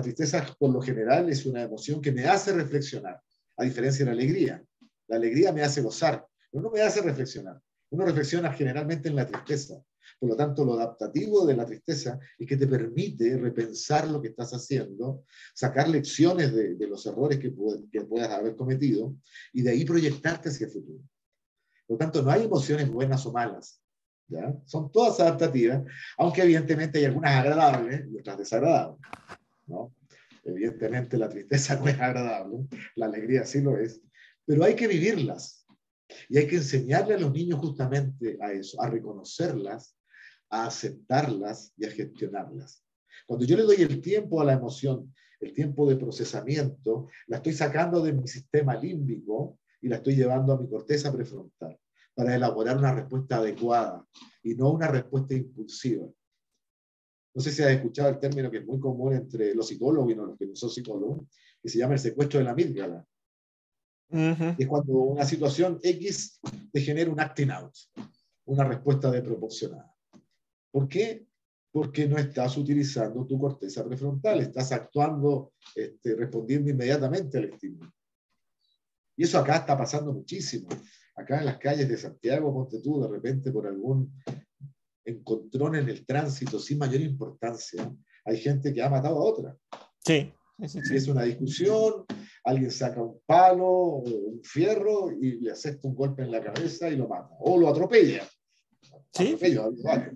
por lo general es una emoción que me hace reflexionar, a diferencia de la alegría. La alegría me hace gozar, pero no me hace reflexionar. Uno reflexiona generalmente en la tristeza. Por lo tanto, lo adaptativo de la tristeza es que te permite repensar lo que estás haciendo, sacar lecciones de los errores que puedas haber cometido y de ahí proyectarte hacia el futuro. Por lo tanto, no hay emociones buenas o malas. ¿Ya? Son todas adaptativas, aunque evidentemente hay algunas agradables y otras desagradables, ¿no? Evidentemente la tristeza no es agradable, la alegría sí lo es, pero hay que vivirlas y hay que enseñarle a los niños justamente a eso, a reconocerlas, a aceptarlas y a gestionarlas. Cuando yo le doy el tiempo a la emoción, el tiempo de procesamiento, la estoy sacando de mi sistema límbico y la estoy llevando a mi corteza prefrontal para elaborar una respuesta adecuada y no una respuesta impulsiva. No sé si has escuchado el término que es muy común entre los psicólogos y los que no son psicólogos, que se llama el secuestro de la amígdala. Uh-huh. Es cuando una situación X te genera un acting out, una respuesta desproporcionada. ¿Por qué? Porque no estás utilizando tu corteza prefrontal, estás actuando, respondiendo inmediatamente al estímulo. Y eso acá está pasando muchísimo. Acá en las calles de Santiago, ponte tú, de repente por algún encontrón en el tránsito sin mayor importancia, hay gente que ha matado a otra. Sí, sí, Y es sí. una discusión, alguien saca un palo o un fierro y le asesta un golpe en la cabeza y lo mata. O lo atropella. Sí. Atropello, vale.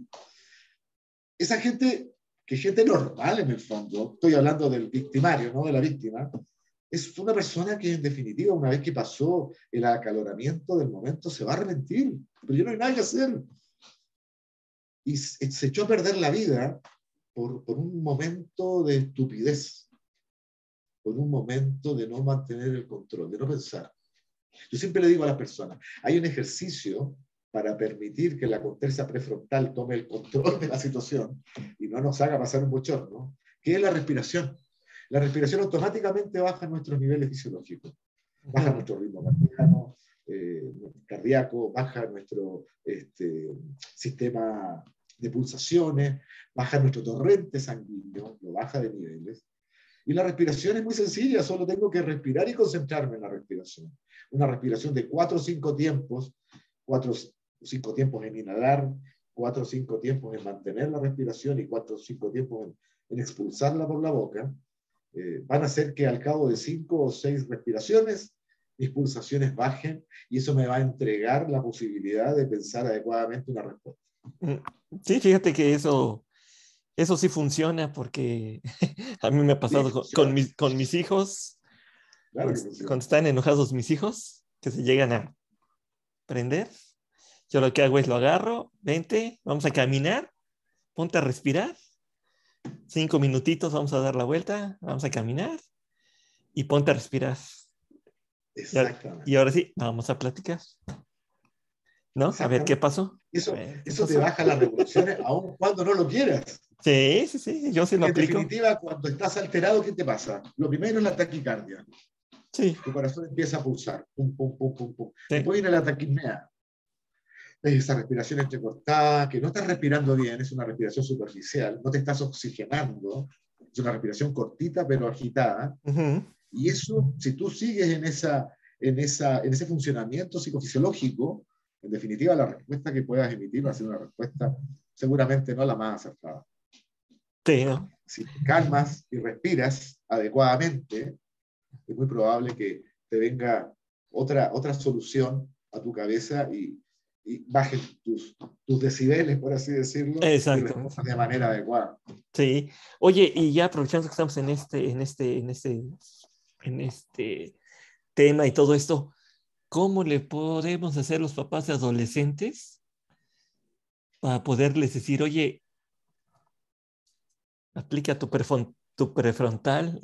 Esa gente, que es gente normal en el fondo, estoy hablando del victimario, no de la víctima, es una persona que en definitiva, una vez que pasó el acaloramiento del momento, se va a arrepentir. Pero ya no hay nada que hacer. Y se echó a perder la vida por un momento de estupidez, por un momento de no mantener el control, de no pensar. Yo siempre le digo a las personas, hay un ejercicio para permitir que la corteza prefrontal tome el control de la situación y no nos haga pasar un bochorno, que es la respiración. La respiración automáticamente baja nuestros niveles fisiológicos, baja nuestro ritmo cardíaco, baja nuestro sistema de pulsaciones, baja nuestro torrente sanguíneo, lo baja de niveles. Y la respiración es muy sencilla, solo tengo que respirar y concentrarme en la respiración. Una respiración de 4 o 5 tiempos, 4 o 5 tiempos en inhalar, 4 o 5 tiempos en mantener la respiración y 4 o 5 tiempos en expulsarla por la boca, van a hacer que al cabo de 5 o 6 respiraciones mis pulsaciones bajen y eso me va a entregar la posibilidad de pensar adecuadamente una respuesta. Sí, fíjate que eso sí funciona porque a mí me ha Sí, pasado funciona. con mis hijos, Claro que funciona. cuando están enojados mis hijos, que se llegan a prender. Yo lo que hago es lo agarro, vente, vamos a caminar, ponte a respirar, 5 minutitos, vamos a dar la vuelta, vamos a caminar y ponte a respirar. Y Exactamente. ahora sí, vamos a platicar, ¿no? A ver qué Exactamente. pasó. A Eso, ver qué eso te pasó. baja las revoluciones aun cuando no lo quieras. Sí, sí, sí, yo sí lo Porque en aplico. definitiva, cuando estás alterado, ¿qué te pasa? Lo primero es la taquicardia. Sí, Tu corazón empieza a pulsar. Pum, pum, pum, pum, pum. sí. Después viene la taquipnea. Es esa respiración entrecortada, que no estás respirando bien, es una respiración superficial, no te estás oxigenando. Es una respiración cortita pero agitada. Uh-huh. Y eso, si tú sigues en ese funcionamiento psicofisiológico, en definitiva, la respuesta que puedas emitir va a ser una respuesta seguramente no la más acertada. Sí, ¿no? Si te calmas y respiras adecuadamente, es muy probable que te venga otra solución a tu cabeza y bajes tus decibeles, por así decirlo, y Exacto. respondas de manera adecuada. Sí. Oye, y ya aprovechando que estamos en este tema y todo esto, ¿cómo le podemos hacer los papás de adolescentes para poderles decir, oye, aplica tu prefrontal,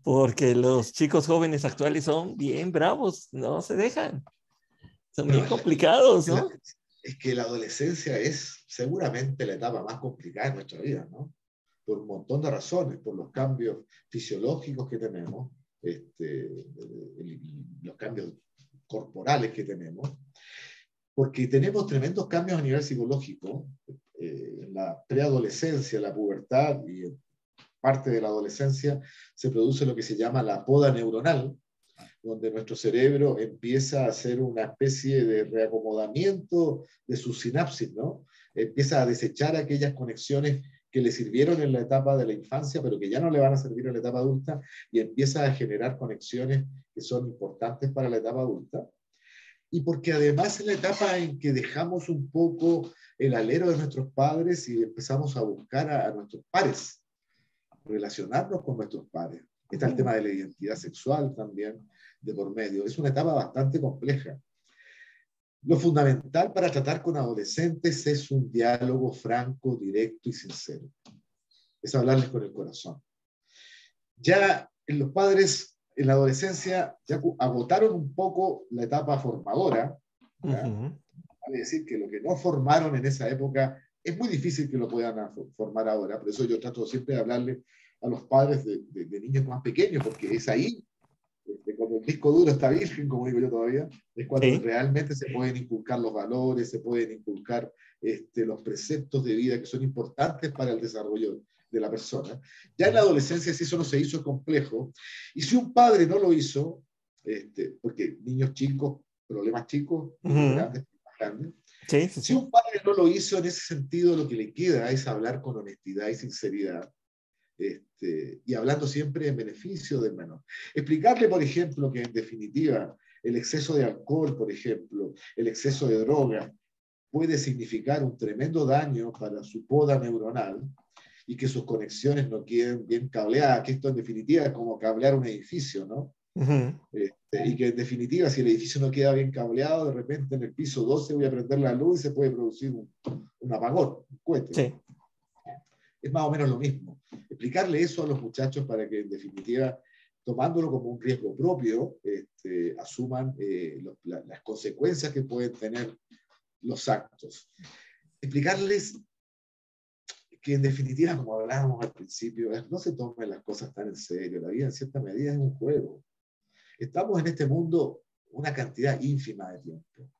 porque los chicos jóvenes actuales son bien bravos, no se dejan, son Bueno, bien complicados, la- ¿no? es que la adolescencia es seguramente la etapa más complicada de nuestra vida, ¿no? Por un montón de razones, por los cambios fisiológicos que tenemos, los cambios corporales que tenemos, porque tenemos tremendos cambios a nivel psicológico, en la preadolescencia, la pubertad y en parte de la adolescencia se produce lo que se llama la poda neuronal, donde nuestro cerebro empieza a hacer una especie de reacomodamiento de sus sinapsis, ¿no? Empieza a desechar aquellas conexiones que le sirvieron en la etapa de la infancia, pero que ya no le van a servir en la etapa adulta, y empieza a generar conexiones que son importantes para la etapa adulta. Y porque además es la etapa en que dejamos un poco el alero de nuestros padres y empezamos a buscar a nuestros pares, relacionarnos con nuestros pares. Está el tema de la identidad sexual también de por medio. Es una etapa bastante compleja. Lo fundamental para tratar con adolescentes es un diálogo franco, directo y sincero. Es hablarles con el corazón. Ya los padres en la adolescencia ya agotaron un poco la etapa formadora. Vale decir que lo que no formaron en esa época es muy difícil que lo puedan formar ahora. Por eso yo trato siempre de hablarle a los padres de niños más pequeños, porque es ahí, cuando el disco duro está virgen, como digo yo todavía, es cuando Sí. realmente se pueden inculcar los valores, se pueden inculcar los preceptos de vida que son importantes para el desarrollo de la persona. Ya en la adolescencia, si eso no se hizo, es complejo. Y si un padre no lo hizo, porque niños chicos, problemas chicos, niños grandes, problemas grandes, Sí, sí, si sí. un padre no lo hizo en ese sentido, lo que le queda es hablar con honestidad y sinceridad, y hablando siempre en beneficio del menor. Explicarle, por ejemplo, que en definitiva el exceso de alcohol, por ejemplo, el exceso de droga, puede significar un tremendo daño para su poda neuronal y que sus conexiones no queden bien cableadas, que esto en definitiva es como cablear un edificio, ¿no? Y que en definitiva, si el edificio no queda bien cableado, de repente en el piso 12 voy a prender la luz y se puede producir un apagón, un cohete. Sí. Es más o menos lo mismo. Explicarle eso a los muchachos para que en definitiva, tomándolo como un riesgo propio, asuman las consecuencias que pueden tener los actos. Explicarles que en definitiva, como hablábamos al principio, no se tomen las cosas tan en serio. La vida en cierta medida es un juego. Estamos en este mundo una cantidad ínfima de tiempo,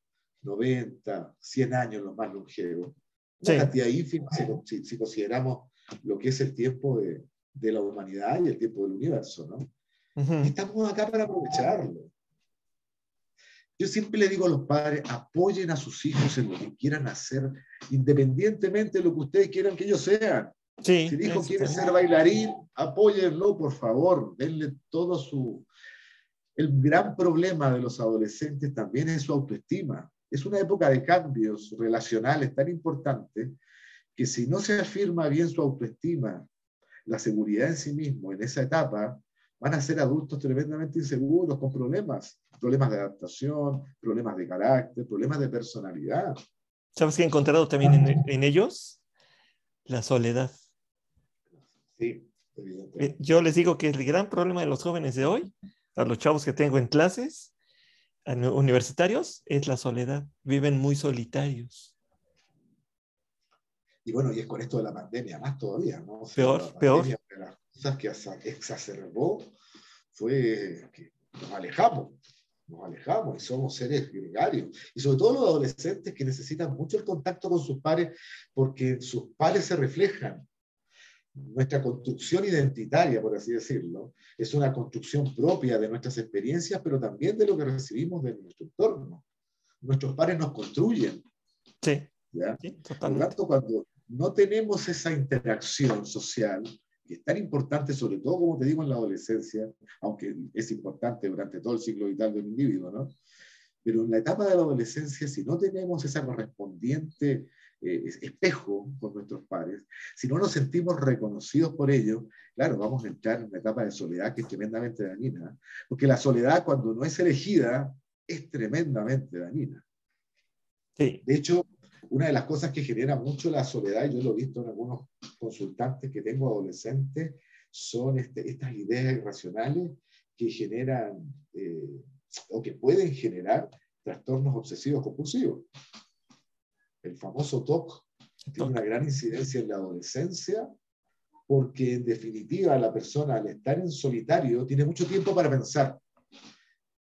90, 100 años los más longevos, una cantidad ínfima si consideramos lo que es el tiempo de la humanidad y el tiempo del universo, ¿no? Estamos acá para aprovecharlo. Yo siempre le digo a los padres, apoyen a sus hijos en lo que quieran hacer, independientemente de lo que ustedes quieran que ellos sean. Sí, Si el hijo quiere ser bailarín, apóyenlo, por favor, denle todo su... El gran problema de los adolescentes también es su autoestima. Es una época de cambios relacionales tan importantes que si no se afirma bien su autoestima, la seguridad en sí mismo en esa etapa, van a ser adultos tremendamente inseguros, con problemas de adaptación, problemas de carácter, problemas de personalidad. ¿Sabes qué he encontrado también en ellos? La soledad. Sí, evidentemente. Yo les digo que el gran problema de los jóvenes de hoy, a los chavos que tengo en clases, universitarios, es la soledad. Viven muy solitarios. Y bueno, y es con esto de la pandemia más todavía, ¿no? O sea, Peor, la peor. pandemia, una de las cosas que exacerbó fue que nos alejamos y somos seres gregarios. Y sobre todo los adolescentes que necesitan mucho el contacto con sus pares, porque en sus pares se reflejan. Nuestra construcción identitaria, por así decirlo, es una construcción propia de nuestras experiencias, pero también de lo que recibimos de nuestro entorno. Nuestros pares nos construyen. Sí, ¿ya? sí, Por lo totalmente. tanto, cuando no tenemos esa interacción social, que es tan importante, sobre todo, como te digo, en la adolescencia, aunque es importante durante todo el ciclo vital del individuo, ¿no? Pero en la etapa de la adolescencia, si no tenemos esa correspondiente espejo con nuestros pares, si no nos sentimos reconocidos por ellos, claro, vamos a entrar en una etapa de soledad que es tremendamente dañina, porque la soledad cuando no es elegida es tremendamente dañina. Sí. De hecho, una de las cosas que genera mucho la soledad, y yo lo he visto en algunos consultantes que tengo adolescentes, son estas ideas irracionales que generan o que pueden generar trastornos obsesivos compulsivos. El famoso TOC tiene una gran incidencia en la adolescencia porque en definitiva la persona al estar en solitario tiene mucho tiempo para pensar.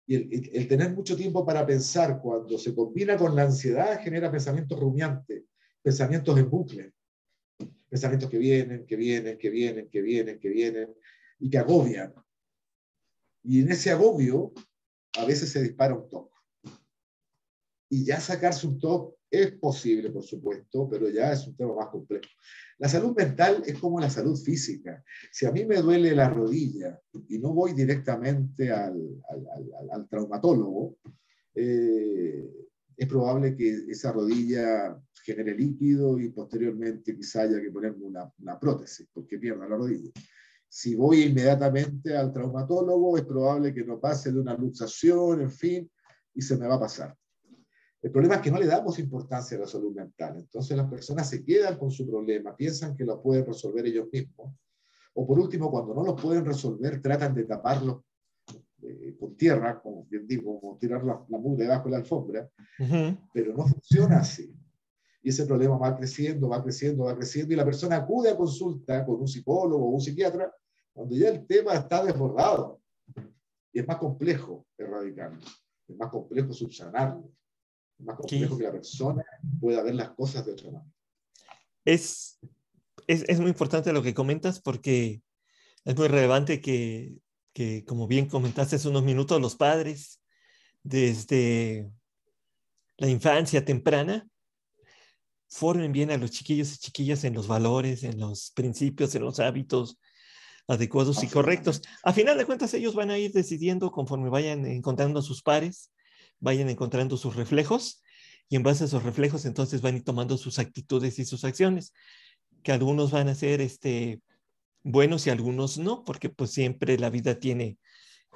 Y el tener mucho tiempo para pensar cuando se combina con la ansiedad genera pensamientos rumiantes, pensamientos en bucle, pensamientos que vienen, que vienen, que vienen, que vienen, que vienen y que agobian. Y en ese agobio a veces se dispara un TOC. Y ya sacarse un TOC es posible, por supuesto, pero ya es un tema más complejo. La salud mental es como la salud física. Si a mí me duele la rodilla y no voy directamente al traumatólogo, es probable que esa rodilla genere líquido y posteriormente quizá haya que ponerme una prótesis porque pierda la rodilla. Si voy inmediatamente al traumatólogo, es probable que no pase de una luxación, en fin, y se me va a pasar. El problema es que no le damos importancia a la salud mental. Entonces las personas se quedan con su problema, piensan que lo pueden resolver ellos mismos. O por último, cuando no lo pueden resolver, tratan de taparlo con tierra, como bien digo, como tirar la mugre debajo de la alfombra, pero no funciona así. Y ese problema va creciendo, va creciendo, va creciendo, y la persona acude a consulta con un psicólogo o un psiquiatra cuando ya el tema está desbordado. Y es más complejo erradicarlo, es más complejo subsanarlo. Más complejo que la persona pueda ver las cosas de otra manera. Es muy importante lo que comentas porque es muy relevante que, como bien comentaste hace unos minutos, los padres desde la infancia temprana formen bien a los chiquillos y chiquillas en los valores, en los principios, en los hábitos adecuados y correctos. A final de cuentas, ellos van a ir decidiendo conforme vayan encontrando a sus pares, vayan encontrando sus reflejos y en base a esos reflejos entonces van a ir tomando sus actitudes y sus acciones, que algunos van a ser buenos y algunos no, porque pues siempre la vida tiene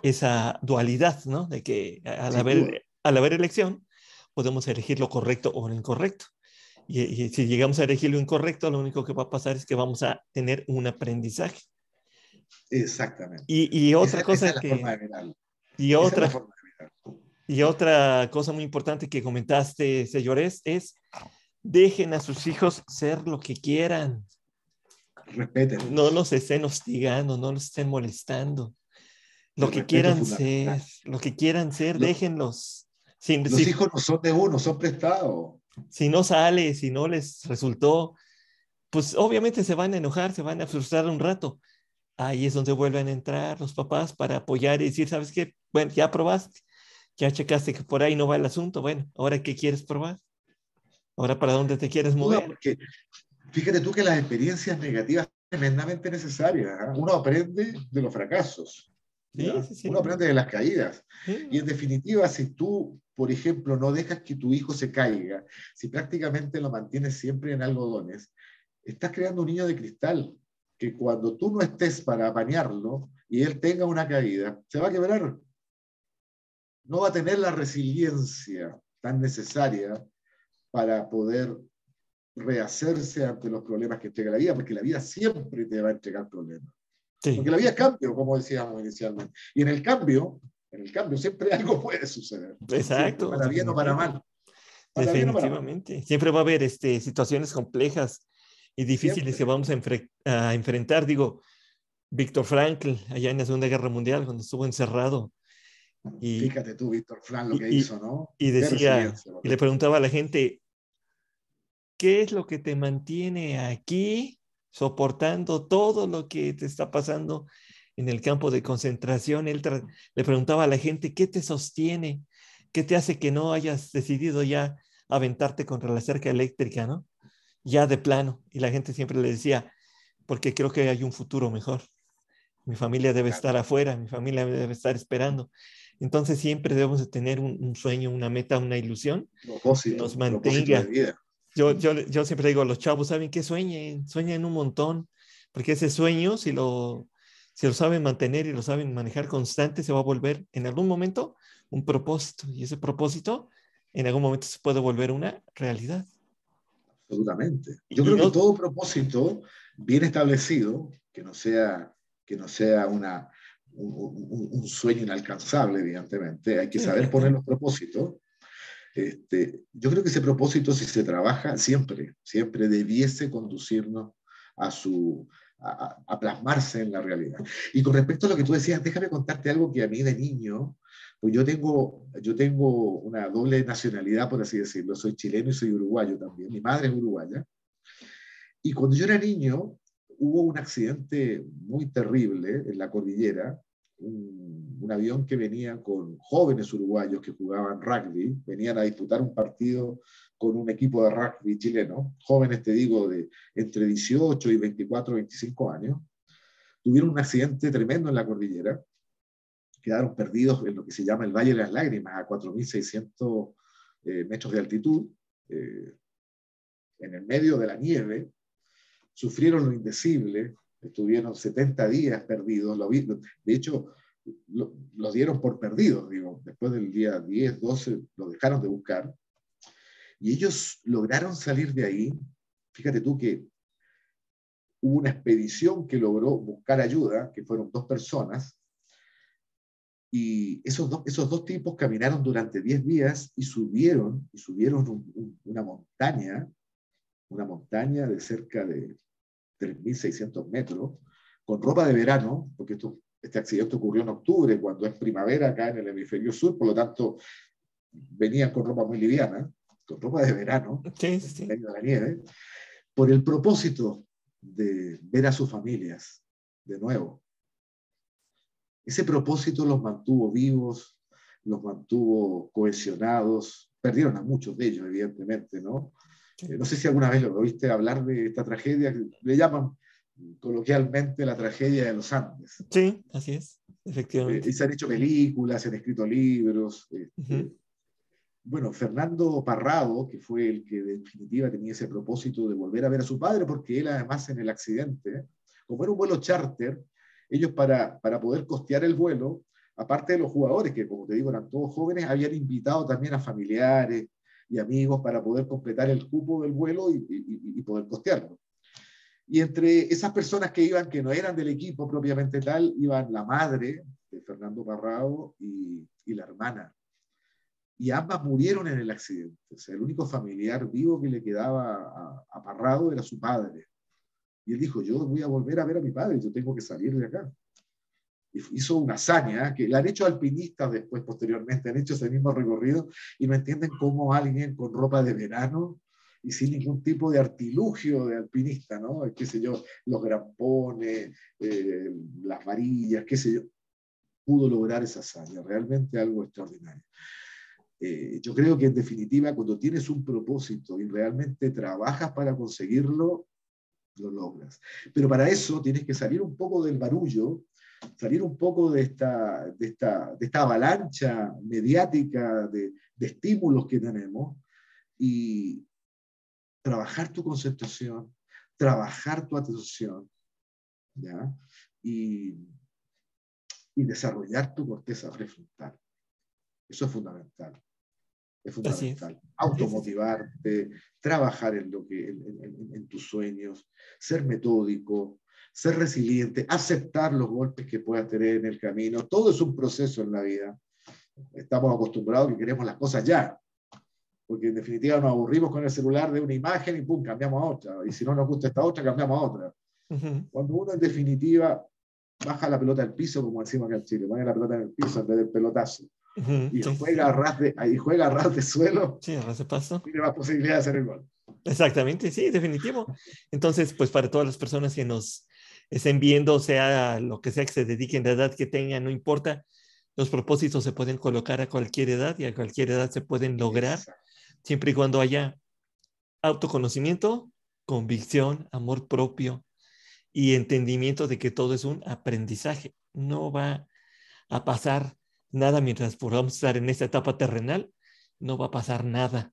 esa dualidad, ¿no? De que al haber elección podemos elegir lo correcto o lo incorrecto. Y si llegamos a elegir lo incorrecto, lo único que va a pasar es que vamos a tener un aprendizaje. Exactamente. Y otra esa cosa es la forma de mirarlo. y Esa es la otra, forma de mirarlo. y otra cosa muy importante que comentaste, señores, es dejen a sus hijos ser lo que quieran. Respétenlos. No los estén hostigando, no los estén molestando. Lo El que respeto es quieran ser, fundamental. lo que quieran ser, déjenlos. Los hijos no son de uno, son prestados. Si no sale, si no les resultó, pues obviamente se van a enojar, se van a frustrar un rato. Ahí es donde vuelven a entrar los papás para apoyar y decir, ¿sabes qué? Bueno, ya probaste, ya checaste que por ahí no va el asunto. Bueno, ¿ahora qué quieres probar? ¿Ahora para dónde te quieres mover? Porque fíjate tú que las experiencias negativas son tremendamente necesarias. ¿eh? Uno aprende de los fracasos. Sí, ¿ya? sí, Uno sí. aprende de las caídas. Sí. Y en definitiva, si tú, por ejemplo, no dejas que tu hijo se caiga, si prácticamente lo mantienes siempre en algodones, estás creando un niño de cristal que cuando tú no estés para apañarlo y él tenga una caída, se va a quebrar. No va a tener la resiliencia tan necesaria para poder rehacerse ante los problemas que entrega la vida, porque la vida siempre te va a entregar problemas. Sí. Porque la vida es cambio, como decíamos inicialmente. Y en el cambio siempre algo puede suceder. Siempre, Exacto, para bien o para mal. Para bien o para mal. definitivamente. Siempre va a haber situaciones complejas y difíciles que Siempre. vamos a enfrentar. Digo, Víctor Frankl, allá en la Segunda Guerra Mundial, cuando estuvo encerrado, y, Fíjate tú, Víctor Frank, lo y, que y, hizo, ¿no? y Qué decía, resiliencia. y le preguntaba a la gente, ¿qué es lo que te mantiene aquí soportando todo lo que te está pasando en el campo de concentración? Él le preguntaba a la gente, ¿qué te sostiene? ¿Qué te hace que no hayas decidido ya aventarte contra la cerca eléctrica, ¿no? Ya de plano. Y la gente siempre le decía, porque creo que hay un futuro mejor. Mi familia debe Claro. estar afuera, mi familia debe estar esperando. Entonces siempre debemos de tener un sueño, una meta, una ilusión que nos Propósito de mantenga. vida. Yo siempre digo a los chavos, ¿saben qué? Sueñen un montón, porque ese sueño, si lo saben mantener y lo saben manejar constante, se va a volver en algún momento un propósito, y ese propósito en algún momento se puede volver una realidad. Absolutamente. Yo Y creo que no, todo propósito bien establecido, que no sea un sueño inalcanzable, evidentemente, hay que sí, saber claro. poner los propósitos. Yo creo que ese propósito, si se trabaja, siempre debiese conducirnos a, a plasmarse en la realidad. Y con respecto a lo que tú decías, déjame contarte algo que a mí de niño, pues yo tengo una doble nacionalidad, por así decirlo, soy chileno y soy uruguayo también, mi madre es uruguaya, y cuando yo era niño hubo un accidente muy terrible en la cordillera, un avión que venía con jóvenes uruguayos que jugaban rugby, venían a disputar un partido con un equipo de rugby chileno, jóvenes, te digo, de entre 18 y 24, 25 años, tuvieron un accidente tremendo en la cordillera, quedaron perdidos en lo que se llama el Valle de las Lágrimas, a 4.600 metros de altitud, eh, en el medio de la nieve, sufrieron lo indecible, estuvieron 70 días perdidos, de hecho, los dieron por perdidos, digo, después del día 10, 12, lo dejaron de buscar, y ellos lograron salir de ahí. Fíjate tú que hubo una expedición que logró buscar ayuda, que fueron 2 personas, y esos dos tipos caminaron durante 10 días y subieron una montaña de cerca de 3.600 metros, con ropa de verano, porque este accidente ocurrió en octubre, cuando es primavera acá en el hemisferio sur, por lo tanto venían con ropa muy liviana, con ropa de verano, Sí, sí, en sí. medio de la nieve, por el propósito de ver a sus familias de nuevo. Ese propósito los mantuvo vivos, los mantuvo cohesionados, perdieron a muchos de ellos, evidentemente, ¿no? Sí, No sé si alguna vez lo oíste hablar de esta tragedia, que le llaman coloquialmente la tragedia de los Andes. sí, así es, Y efectivamente. se han hecho películas, se han escrito libros. Ujú. Bueno, Fernando Parrado, que fue el que de definitiva tenía ese propósito de volver a ver a su padre, porque él además en el accidente, como era un vuelo charter, ellos para poder costear el vuelo, aparte de los jugadores, que como te digo eran todos jóvenes, habían invitado también a familiares y amigos para poder completar el cupo del vuelo y poder costearlo. Y entre esas personas que iban, que no eran del equipo propiamente tal, iban la madre de Fernando Parrado y la hermana. Y ambas murieron en el accidente. O sea, el único familiar vivo que le quedaba a Parrado era su padre. Y él dijo, yo voy a volver a ver a mi padre, yo tengo que salir de acá. Y hizo una hazaña que la han hecho alpinistas después, posteriormente, han hecho ese mismo recorrido y no entienden cómo alguien con ropa de verano y sin ningún tipo de artilugio de alpinista, ¿no? Qué sé yo, los grampones, las varillas, qué sé yo, pudo lograr esa hazaña, realmente algo extraordinario. Yo creo que en definitiva, cuando tienes un propósito y realmente trabajas para conseguirlo, lo logras. Pero para eso tienes que salir un poco del barullo, salir un poco de esta avalancha mediática de estímulos que tenemos y trabajar tu concentración, trabajar tu atención, ¿ya? Y, y desarrollar tu corteza prefrontal. Eso es fundamental. Es Así es. fundamental. Sí, sí, sí. Automotivarte, trabajar en tus sueños, ser metódico, ser resiliente, aceptar los golpes que puedas tener en el camino. Todo es un proceso en la vida. Estamos acostumbrados que queremos las cosas ya, porque en definitiva nos aburrimos con el celular de una imagen y pum, cambiamos a otra. Y si no nos gusta esta otra, cambiamos a otra. Ujú. Cuando uno en definitiva baja la pelota al piso, como decimos acá en Chile, pone la pelota en el piso en vez del pelotazo, Ujú. y Sí, sí, sí. juega a ras de suelo, Sí, arras de paso. tiene más posibilidad de hacer el gol. Exactamente, sí, definitivo. Entonces, pues para todas las personas que nos estén viendo, sea lo que sea que se dediquen, la edad que tengan, no importa, los propósitos se pueden colocar a cualquier edad y a cualquier edad se pueden lograr, Exacto. siempre y cuando haya autoconocimiento, convicción, amor propio y entendimiento de que todo es un aprendizaje. No va a pasar nada mientras podamos estar en esta etapa terrenal, no va a pasar nada.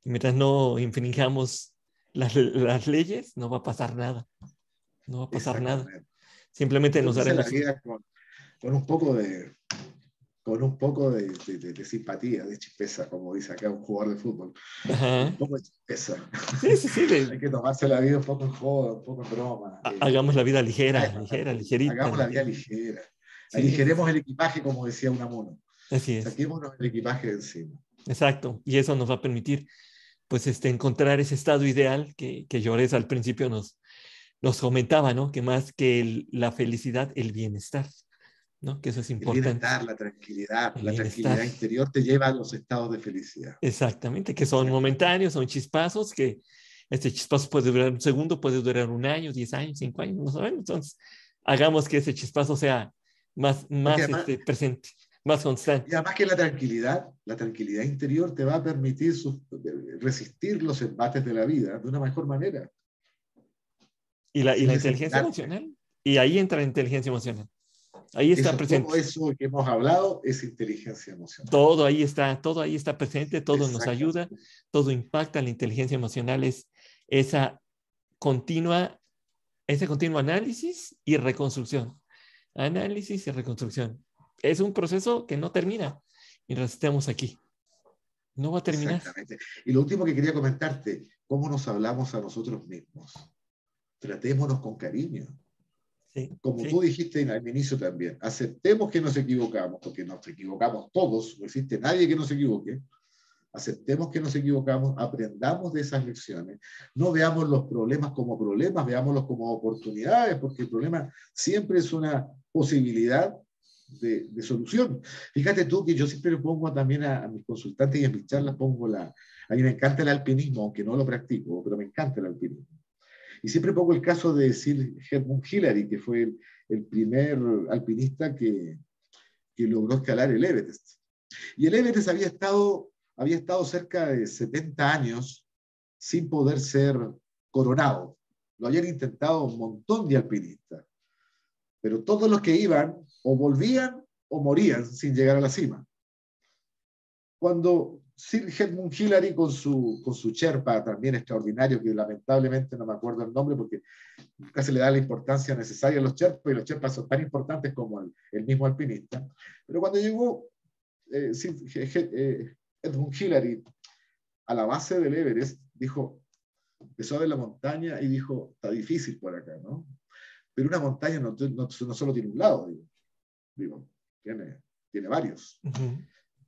Y mientras no infringamos las leyes, no va a pasar nada. No va a pasar nada. Exactamente. Simplemente nos Tómese la daremos... vida con un poco de, de simpatía, de chispeza, como dice acá un jugador de fútbol. Ajá. Un poco de chispeza. Sí, sí, sí. Hay que tomarse la vida un poco en joda, un poco en broma. Hagamos la vida Nada ligera, de pasar ligera, por ahí. ligerita, Hagamos la vida ligera. ligera. Sí, sí, Aligeremos sí. el equipaje, como decía Unamuno. Así es. Saquémonos el equipaje de encima. Exacto. Y eso nos va a permitir, pues, encontrar ese estado ideal que Llores al principio nos comentaba, ¿no? Que más que la felicidad, el bienestar, ¿no? Que eso es El importante. bienestar, El la bienestar. tranquilidad interior te lleva a los estados de felicidad. Exactamente, que son Exactamente. momentáneos, son chispazos, que este chispazo puede durar un segundo, puede durar un año, 10 años, 5 años, no sabemos. Entonces, hagamos que ese chispazo sea Porque más además, presente, más y constante. además que la tranquilidad interior te va a permitir resistir los embates de la vida de una mejor manera, Y sin la inteligencia desesperarte. emocional. Y ahí entra la inteligencia emocional. Ahí está Eso, presente. todo eso que hemos hablado es inteligencia emocional. Todo ahí está presente, todo nos ayuda, Exactamente. todo impacta. La inteligencia emocional es esa continua, ese continuo análisis y reconstrucción. Análisis y reconstrucción. Es un proceso que no termina mientras estemos aquí. No va a terminar. Exactamente. Y lo último que quería comentarte, cómo nos hablamos a nosotros mismos. Tratémonos con cariño. Sí, Como tú sí. dijiste al inicio también, aceptemos que nos equivocamos, porque nos equivocamos todos, no existe nadie que no se equivoque. Aceptemos que nos equivocamos, aprendamos de esas lecciones, no veamos los problemas como problemas, veámoslos como oportunidades, porque el problema siempre es una posibilidad de solución. Fíjate tú que yo siempre le pongo también a mis consultantes y en mis charlas pongo a mí me encanta el alpinismo, aunque no lo practico, pero me encanta el alpinismo. Y siempre pongo el caso de Sir Edmund Hillary, que fue el primer alpinista que logró escalar el Everest. Y el Everest había estado cerca de 70 años sin poder ser coronado. Lo habían intentado un montón de alpinistas, pero todos los que iban o volvían o morían sin llegar a la cima. Cuando Sir Edmund Hillary con su Sherpa, también extraordinario, que lamentablemente no me acuerdo el nombre porque nunca se le da la importancia necesaria a los Sherpas, y los Sherpas son tan importantes como el mismo alpinista. Pero cuando llegó Edmund Hillary a la base del Everest, dijo, empezó a ver la montaña y dijo, está difícil por acá, ¿no? Pero una montaña no solo tiene un lado, digo tiene varios. Uh-huh.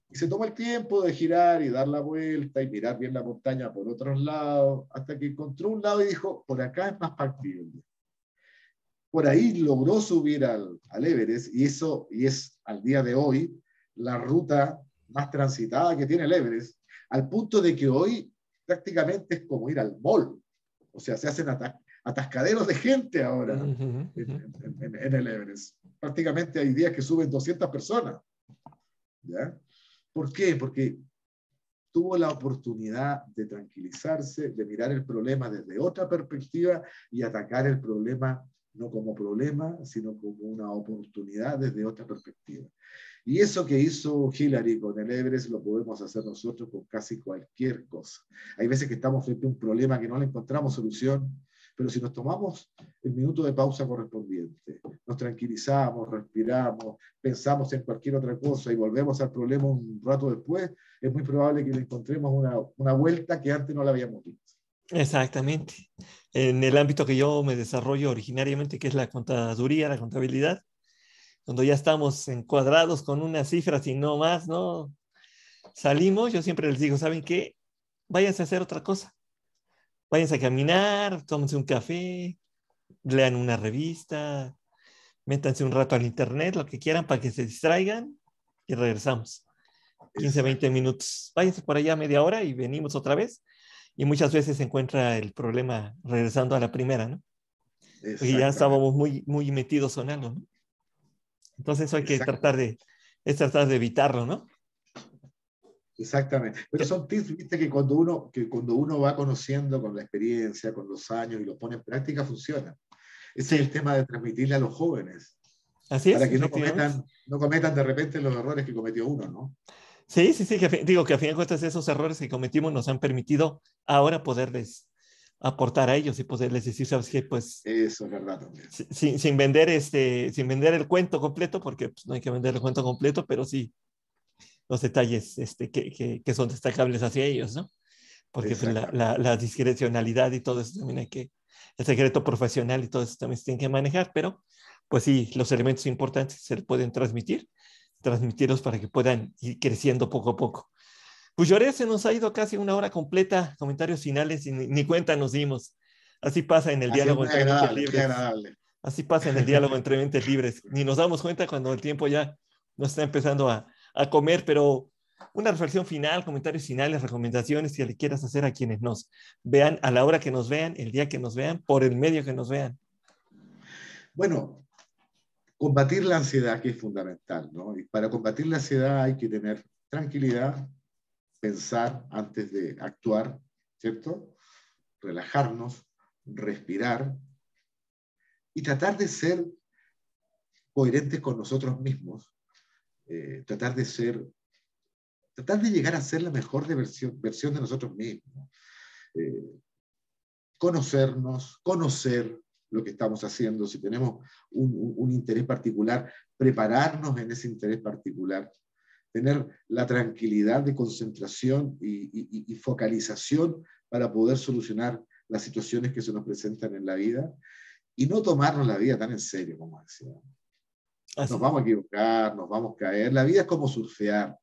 Y se tomó el tiempo de girar y dar la vuelta y mirar bien la montaña por otros lados, hasta que encontró un lado y dijo, por acá es más factible. Por ahí logró subir al Everest y eso y es al día de hoy la ruta más transitada que tiene el Everest, al punto de que hoy prácticamente es como ir al mall. O sea, se hacen atascaderos de gente ahora Uh-huh. Uh-huh. en el Everest. Prácticamente hay días que suben 200 personas. ¿Ya? ¿Por qué? Porque tuvo la oportunidad de tranquilizarse, de mirar el problema desde otra perspectiva y atacar el problema no como problema, sino como una oportunidad desde otra perspectiva. Y eso que hizo Hillary con el Everest lo podemos hacer nosotros con casi cualquier cosa. Hay veces que estamos frente a un problema que no le encontramos solución, pero si nos tomamos el minuto de pausa correspondiente, nos tranquilizamos, respiramos, pensamos en cualquier otra cosa y volvemos al problema un rato después, es muy probable que le encontremos una vuelta que antes no la habíamos visto. Exactamente. En el ámbito que yo me desarrollo originariamente, que es la contaduría, la contabilidad, cuando ya estamos encuadrados con unas cifras y no más, ¿no? Salimos, yo siempre les digo, ¿saben qué? Váyanse a hacer otra cosa. Váyanse a caminar, tómense un café, lean una revista, métanse un rato al internet, lo que quieran para que se distraigan y regresamos. 15, 20 Exacto, minutos. Váyanse por allá media hora y venimos otra vez. Y muchas veces se encuentra el problema regresando a la primera, ¿no? Porque ya exactamente, estábamos muy, muy metidos en algo, ¿no? Entonces eso hay que exactamente. tratar de evitarlo, ¿no? Exactamente. Pero son tips, viste, que cuando uno va conociendo con la experiencia, con los años y lo pone en práctica, funciona. Ese es el Sí, tema de transmitirle a los jóvenes. Así es, para que efectivamente. no cometan de repente los errores que cometió uno, ¿no? Sí, sí, sí, digo que a fin de cuentas esos errores que cometimos nos han permitido ahora poderles aportar a ellos y poderles decir, sabes qué, pues Eso es verdad también. sin vender sin vender el cuento completo, porque pues, no hay que vender el cuento completo, pero sí los detalles que son destacables hacia ellos, ¿no? Porque pues, Exactamente. la discrecionalidad y todo eso también el secreto profesional y todo eso también se tiene que manejar, pero pues sí, los elementos importantes se pueden transmitirlos para que puedan ir creciendo poco a poco. Pues lloré, se nos ha ido casi una hora completa, comentarios finales y ni cuenta nos dimos. Así pasa en el Ha sido diálogo muy entre mentes agradable, muy libres. agradable. Así pasa en el diálogo entre mentes libres. Ni nos damos cuenta cuando el tiempo ya nos está empezando a comer, pero una reflexión final, comentarios finales, recomendaciones que le quieras hacer a quienes nos vean, a la hora que nos vean, el día que nos vean, por el medio que nos vean. Bueno, combatir la ansiedad, que es fundamental, ¿no? Y para combatir la ansiedad hay que tener tranquilidad, pensar antes de actuar, ¿cierto? Relajarnos, respirar y tratar de ser coherentes con nosotros mismos, tratar de llegar a ser la mejor versión de nosotros mismos. Eh, Conocernos, conocer lo que estamos haciendo, si tenemos un interés particular, prepararnos en ese interés particular, tener la tranquilidad de concentración y focalización para poder solucionar las situaciones que se nos presentan en la vida y no tomarnos la vida tan en serio, como decía. Nos Así. vamos a equivocar, nos vamos a caer. La vida es como surfear.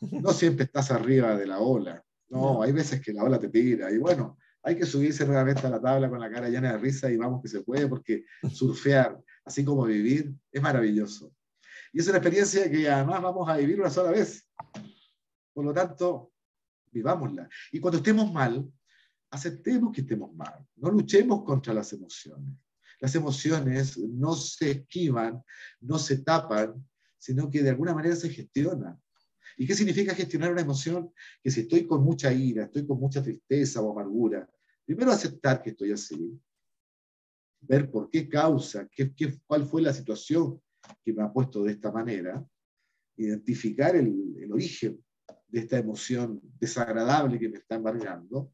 No siempre estás arriba de la ola. No, No. hay veces que la ola te tira. Y bueno, hay que subirse nuevamente a la tabla con la cara llena de risa y vamos que se puede, porque surfear, así como vivir, es maravilloso. Y es una experiencia que además vamos a vivir una sola vez. Por lo tanto, vivámosla. Y cuando estemos mal, aceptemos que estemos mal. No luchemos contra las emociones. Las emociones no se esquivan, no se tapan, sino que de alguna manera se gestionan. ¿Y qué significa gestionar una emoción? Que si estoy con mucha ira, estoy con mucha tristeza o amargura, primero aceptar que estoy así, ver por qué causa, cuál fue la situación que me ha puesto de esta manera, identificar el origen de esta emoción desagradable que me está embargando.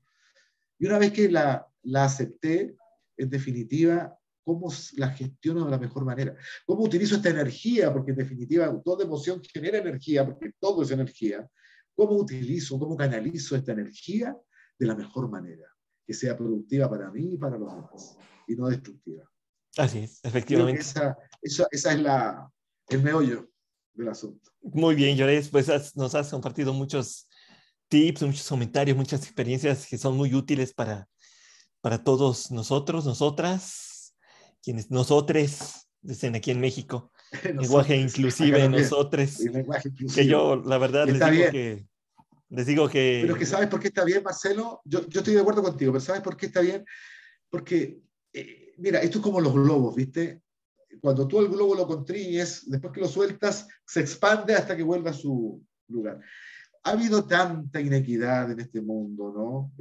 Y una vez que la acepté, en definitiva, ¿cómo la gestiono de la mejor manera? ¿Cómo utilizo esta energía? Porque en definitiva toda emoción genera energía, porque todo es energía. ¿Cómo utilizo, cómo canalizo esta energía de la mejor manera? Que sea productiva para mí y para los demás, y no destructiva. Así es, Creo que efectivamente. esa es el meollo del asunto. Muy bien, Llores, pues nos has compartido muchos tips, muchos comentarios, muchas experiencias que son muy útiles para todos nosotros, nosotras, quienes nosotres, dicen aquí en México, lenguaje Nosotros, acá inclusive, también, nosotres, el lenguaje que inclusivo. yo la verdad Y está bien. les digo Pero es que que, ¿sabes por qué está bien, Marcelo? Yo estoy de acuerdo contigo, pero ¿sabes por qué está bien? Porque, mira, esto es como los globos, ¿viste? Cuando tú el globo lo constriñes, después que lo sueltas, se expande hasta que vuelva a su lugar. Ha habido tanta inequidad en este mundo, ¿no?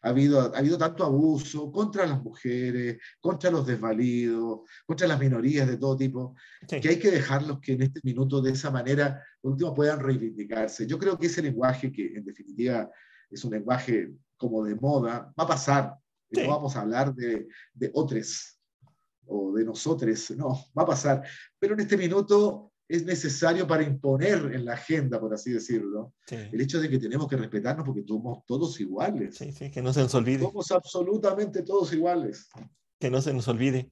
Ha habido tanto abuso contra las mujeres, contra los desvalidos, contra las minorías de todo tipo, que sí, hay que dejarlos que en este minuto de esa manera, por último, puedan reivindicarse. Yo creo que ese lenguaje, que en definitiva es un lenguaje como de moda, va a pasar. Y no sí, vamos a hablar de otros o de nosotros, no, va a pasar. Pero en este minuto es necesario para imponer en la agenda, por así decirlo, sí, el hecho de que tenemos que respetarnos porque somos todos sí, iguales. sí, que no se nos olvide, Somos absolutamente todos iguales. que no se nos olvide.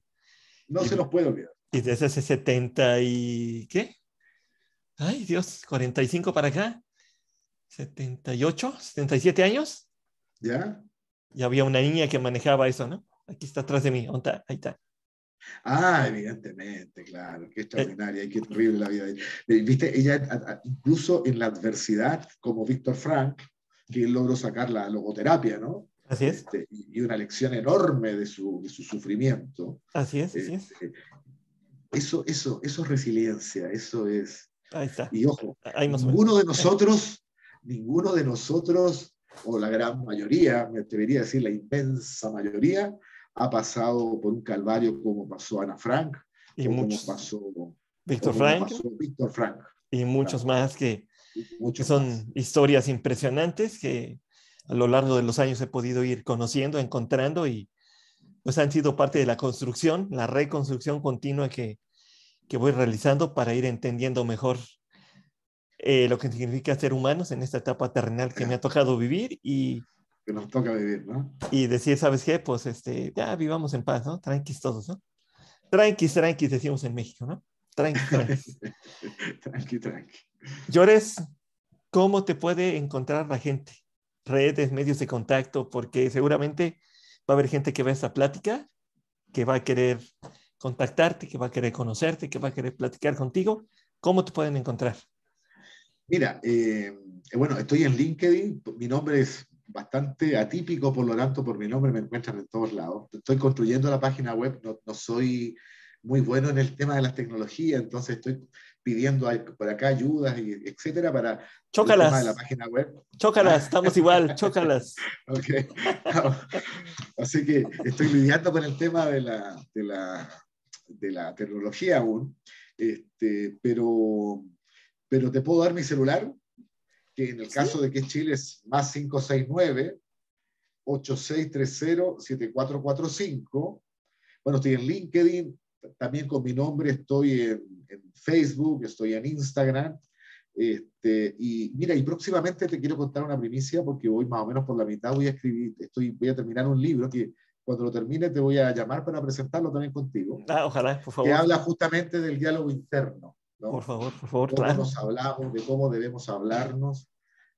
No se Y, nos puede olvidar. y desde hace 70 y, ¿qué? Ay, Dios, 45 para acá, 78, 77 años, ¿Ya? y había una niña que manejaba eso, ¿no? Aquí está atrás de mí, ahí está. Ah, evidentemente, claro, qué Eh, extraordinaria y qué terrible la vida de ella. Viste, ella incluso en la adversidad, como Víctor Frank, que logró sacar la logoterapia, ¿no? así es, Y una lección enorme de su sufrimiento. así es, así es. Este, eso es resiliencia, eso es. Ahí está, Y ojo, ahí más o menos. ninguno de nosotros, o la gran mayoría, me atrevería a decir la inmensa mayoría, ha pasado por un calvario como pasó Ana Frank, Y o como muchos, pasó Víctor o como Frank pasó Víctor Frank. y muchos Claro, más que muchos más. son historias impresionantes que a lo largo de los años he podido ir conociendo, encontrando y pues han sido parte de la construcción, la reconstrucción continua que voy realizando para ir entendiendo mejor lo que significa ser humanos en esta etapa terrenal que me ha tocado vivir Que nos toca vivir, ¿no? y decir, ¿sabes qué? Pues ya vivamos en paz, ¿no? Tranquis todos, ¿no? Tranquis, tranquis, decimos en México, ¿no? Tranquis, tranquis. Tranqui, tranqui. Llores, ¿cómo te puede encontrar la gente? Redes, medios de contacto, porque seguramente va a haber gente que ve esta plática, que va a querer contactarte, que va a querer conocerte, que va a querer platicar contigo. ¿Cómo te pueden encontrar? Mira, bueno, estoy en LinkedIn, mi nombre es bastante atípico, por lo tanto, por mi nombre me encuentran en todos lados. Estoy construyendo la página web, no soy muy bueno en el tema de las tecnologías, entonces estoy pidiendo por acá ayudas, y etcétera, para el tema de la Chócalas, página web. chócalas, ¿Ah? estamos igual, chócalas. Okay. Así que estoy lidiando con el tema de la tecnología aún, pero te puedo dar mi celular, que en el ¿Sí? caso de que Chile es más 569-8630-7445. Bueno, estoy en LinkedIn, también con mi nombre estoy en Facebook, estoy en Instagram. Y mira, y próximamente te quiero contar una primicia porque voy más o menos por la mitad, voy a terminar un libro que cuando lo termine te voy a llamar para presentarlo también contigo, Ah, ojalá, por que favor, habla justamente del diálogo interno, ¿no? por De favor, cómo claro. nos hablamos, de cómo debemos hablarnos,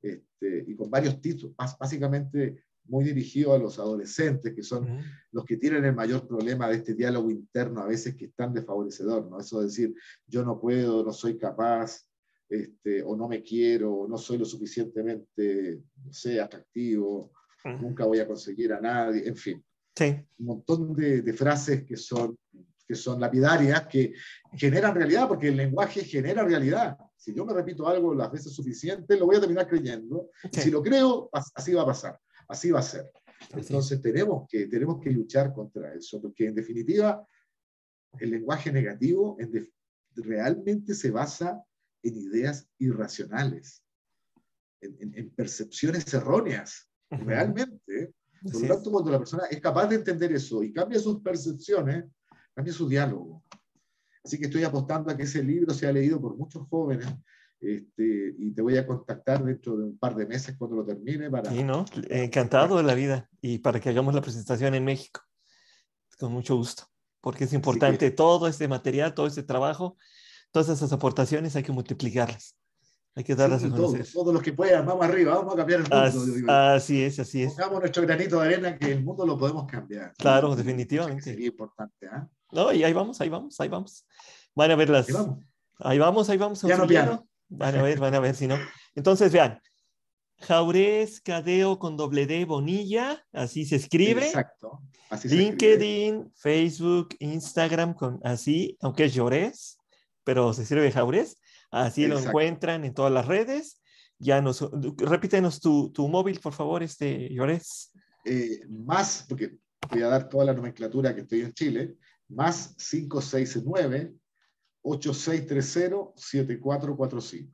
y con varios títulos, básicamente muy dirigido a los adolescentes, que son Uh-huh. los que tienen el mayor problema de este diálogo interno, a veces que es tan desfavorecedor, ¿no? Eso de decir, yo no puedo, no soy capaz, o no me quiero, o no soy lo suficientemente, no sé, atractivo, nunca voy a conseguir a nadie, en fin, Sí. un montón de frases que son lapidarias, que generan realidad, porque el lenguaje genera realidad. Si yo me repito algo las veces suficientes, lo voy a terminar creyendo, y si Sí, lo creo, así va a pasar, así va a ser. así es. Entonces tenemos que luchar contra eso, porque en definitiva el lenguaje negativo realmente se basa en ideas irracionales, en percepciones erróneas, Uh-huh. realmente. Por Así lo es. tanto, cuando la persona es capaz de entender eso y cambia sus percepciones, cambia su diálogo. Así que estoy apostando a que ese libro sea leído por muchos jóvenes, y te voy a contactar dentro de un par de meses cuando lo termine Sí, ¿no? para Encantado de presentarte. la vida y para que hagamos la presentación en México, con mucho gusto, porque es Así que importante todo este material, todo este trabajo, todas esas aportaciones hay que multiplicarlas, hay que darlas a sí, conocer. todos los que puedan, vamos arriba, vamos a cambiar el mundo, yo digo yo. Así es, así es. Pongamos nuestro granito de arena que el mundo lo podemos cambiar. Claro, Y pucha, que definitivamente. sería importante. ¿Eh? No, y ahí vamos, ahí vamos, ahí vamos. Van a ver Y las, vamos, ahí vamos piano, piano. construyendo. Van a ver si no. Entonces, vean, Jaurés Cadeo con doble D Bonilla, así se escribe. Exacto, así se escribe. LinkedIn, Facebook, Instagram, así, aunque es Llorés, pero se escribe Jaurés. Así lo Exacto. encuentran en todas las redes. Repítenos tu móvil, por favor, Llorés. Más, porque voy a dar toda la nomenclatura que estoy en Chile, más 569-8630-7445.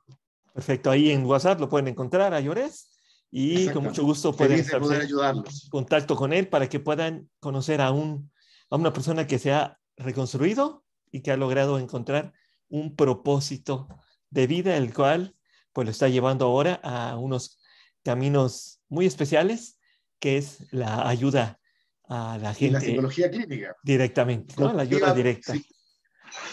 Perfecto, ahí en WhatsApp lo pueden encontrar a Llorés y con mucho Exactamente. gusto pueden Feliz de poder estarse ayudarlos. contacto con él para que puedan conocer a una persona que se ha reconstruido y que ha logrado encontrar un propósito de vida, el cual pues lo está llevando ahora a unos caminos muy especiales, que es la ayuda a la Y la gente psicología clínica, directamente, ¿no? La ayuda cognitiva, directa.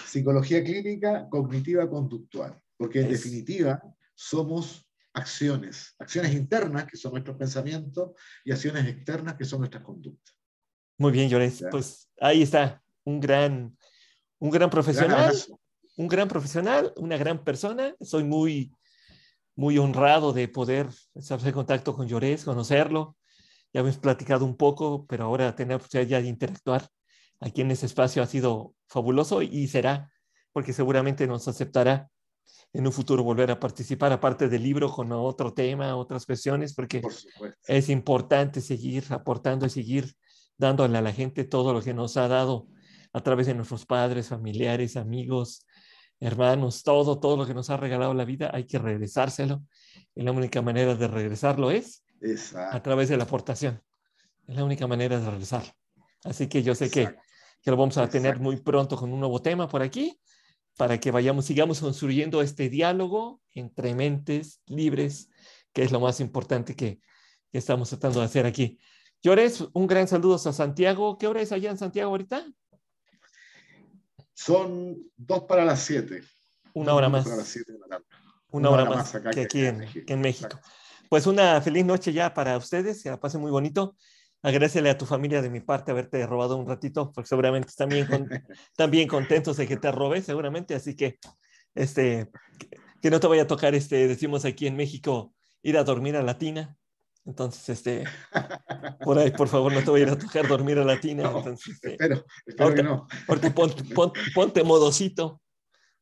psicología clínica cognitiva conductual, porque en Es definitiva somos acciones internas que son nuestros pensamientos y acciones externas que son nuestras conductas. muy bien, Llores. ¿Ya? Pues ahí está, un gran Gran profesional, abrazo. una gran persona. Soy muy honrado de poder establecer contacto con Llorés, conocerlo. Ya hemos platicado un poco, pero ahora tener la oportunidad ya de interactuar aquí en ese espacio ha sido fabuloso y será, porque seguramente nos aceptará en un futuro volver a participar, aparte del libro, con otro tema, otras cuestiones, porque Por supuesto. es importante seguir aportando y seguir dándole a la gente todo lo que nos ha dado a través de nuestros padres, familiares, amigos, Hermanos, todo lo que nos ha regalado la vida hay que regresárselo. Y la única manera de regresarlo es a Exacto, través de la aportación. Es la única manera de regresar. Así que yo sé exacto, que lo vamos a tener exacto. muy pronto con un nuevo tema por aquí, para que sigamos construyendo este diálogo entre mentes libres, que es lo más importante que estamos tratando de hacer aquí. Llores, un gran saludo a Santiago. ¿Qué hora es allá en Santiago ahorita? Son 2 para las 7, Una dos hora minutos para las más. 7 de la tarde. Una Una hora hora más más acá que que aquí allá en que México. en México. Exacto. Pues una feliz noche ya para ustedes, que la pasen muy bonito. Agradecele a tu familia de mi parte haberte robado un ratito, porque seguramente están bien contentos de que te robé, seguramente. Así que, este, que no te vaya a tocar, decimos aquí en México, ir a dormir a la tina. Entonces, por ahí, por favor, no te vaya a ir a tocar dormir a la tina. No, Entonces, espero que ahorita, no. ahorita ponte modosito,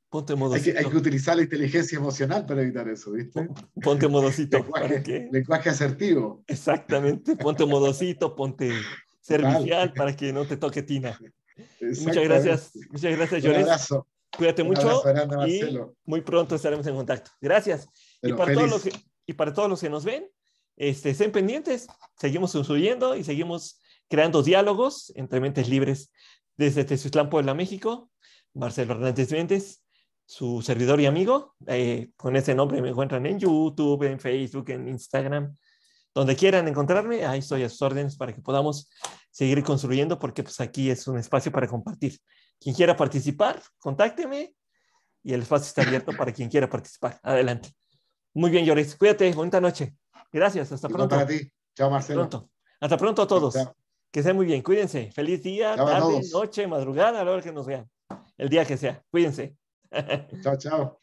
ponte Hay que modosito, utilizar la inteligencia emocional para evitar eso, ¿viste? ponte modosito, ¿para Lenguaje, qué? lenguaje asertivo. Exactamente, ponte modosito, ponte Total, servicial para que no te toque tina. exactamente. Muchas gracias, Llores. Cuídate Un abrazo mucho grande, y Marcelo. muy pronto estaremos en contacto. Gracias. Y Pero para todos los feliz. que, y para todos los que nos ven, estén pendientes, seguimos construyendo y seguimos creando diálogos entre mentes libres desde Teciutlán, Puebla, México. Marcelo Hernández Méndez, su servidor y amigo. Con ese nombre me encuentran en YouTube, en Facebook, en Instagram. Donde quieran encontrarme, ahí estoy a sus órdenes para que podamos seguir construyendo, porque pues aquí es un espacio para compartir. Quien quiera participar, contácteme y el espacio está abierto para quien quiera participar. Adelante. Muy bien, Lloris. Cuídate. Bonita noche. Gracias. Hasta Igual para pronto. ti. Chao, Hasta Marcelo. pronto. Hasta pronto a Chao, todos. chao. Que estén muy bien. Cuídense. Feliz día, Chao a tarde, todos. noche, madrugada, a la hora que nos vean. El día que sea. Cuídense. Chao, chao.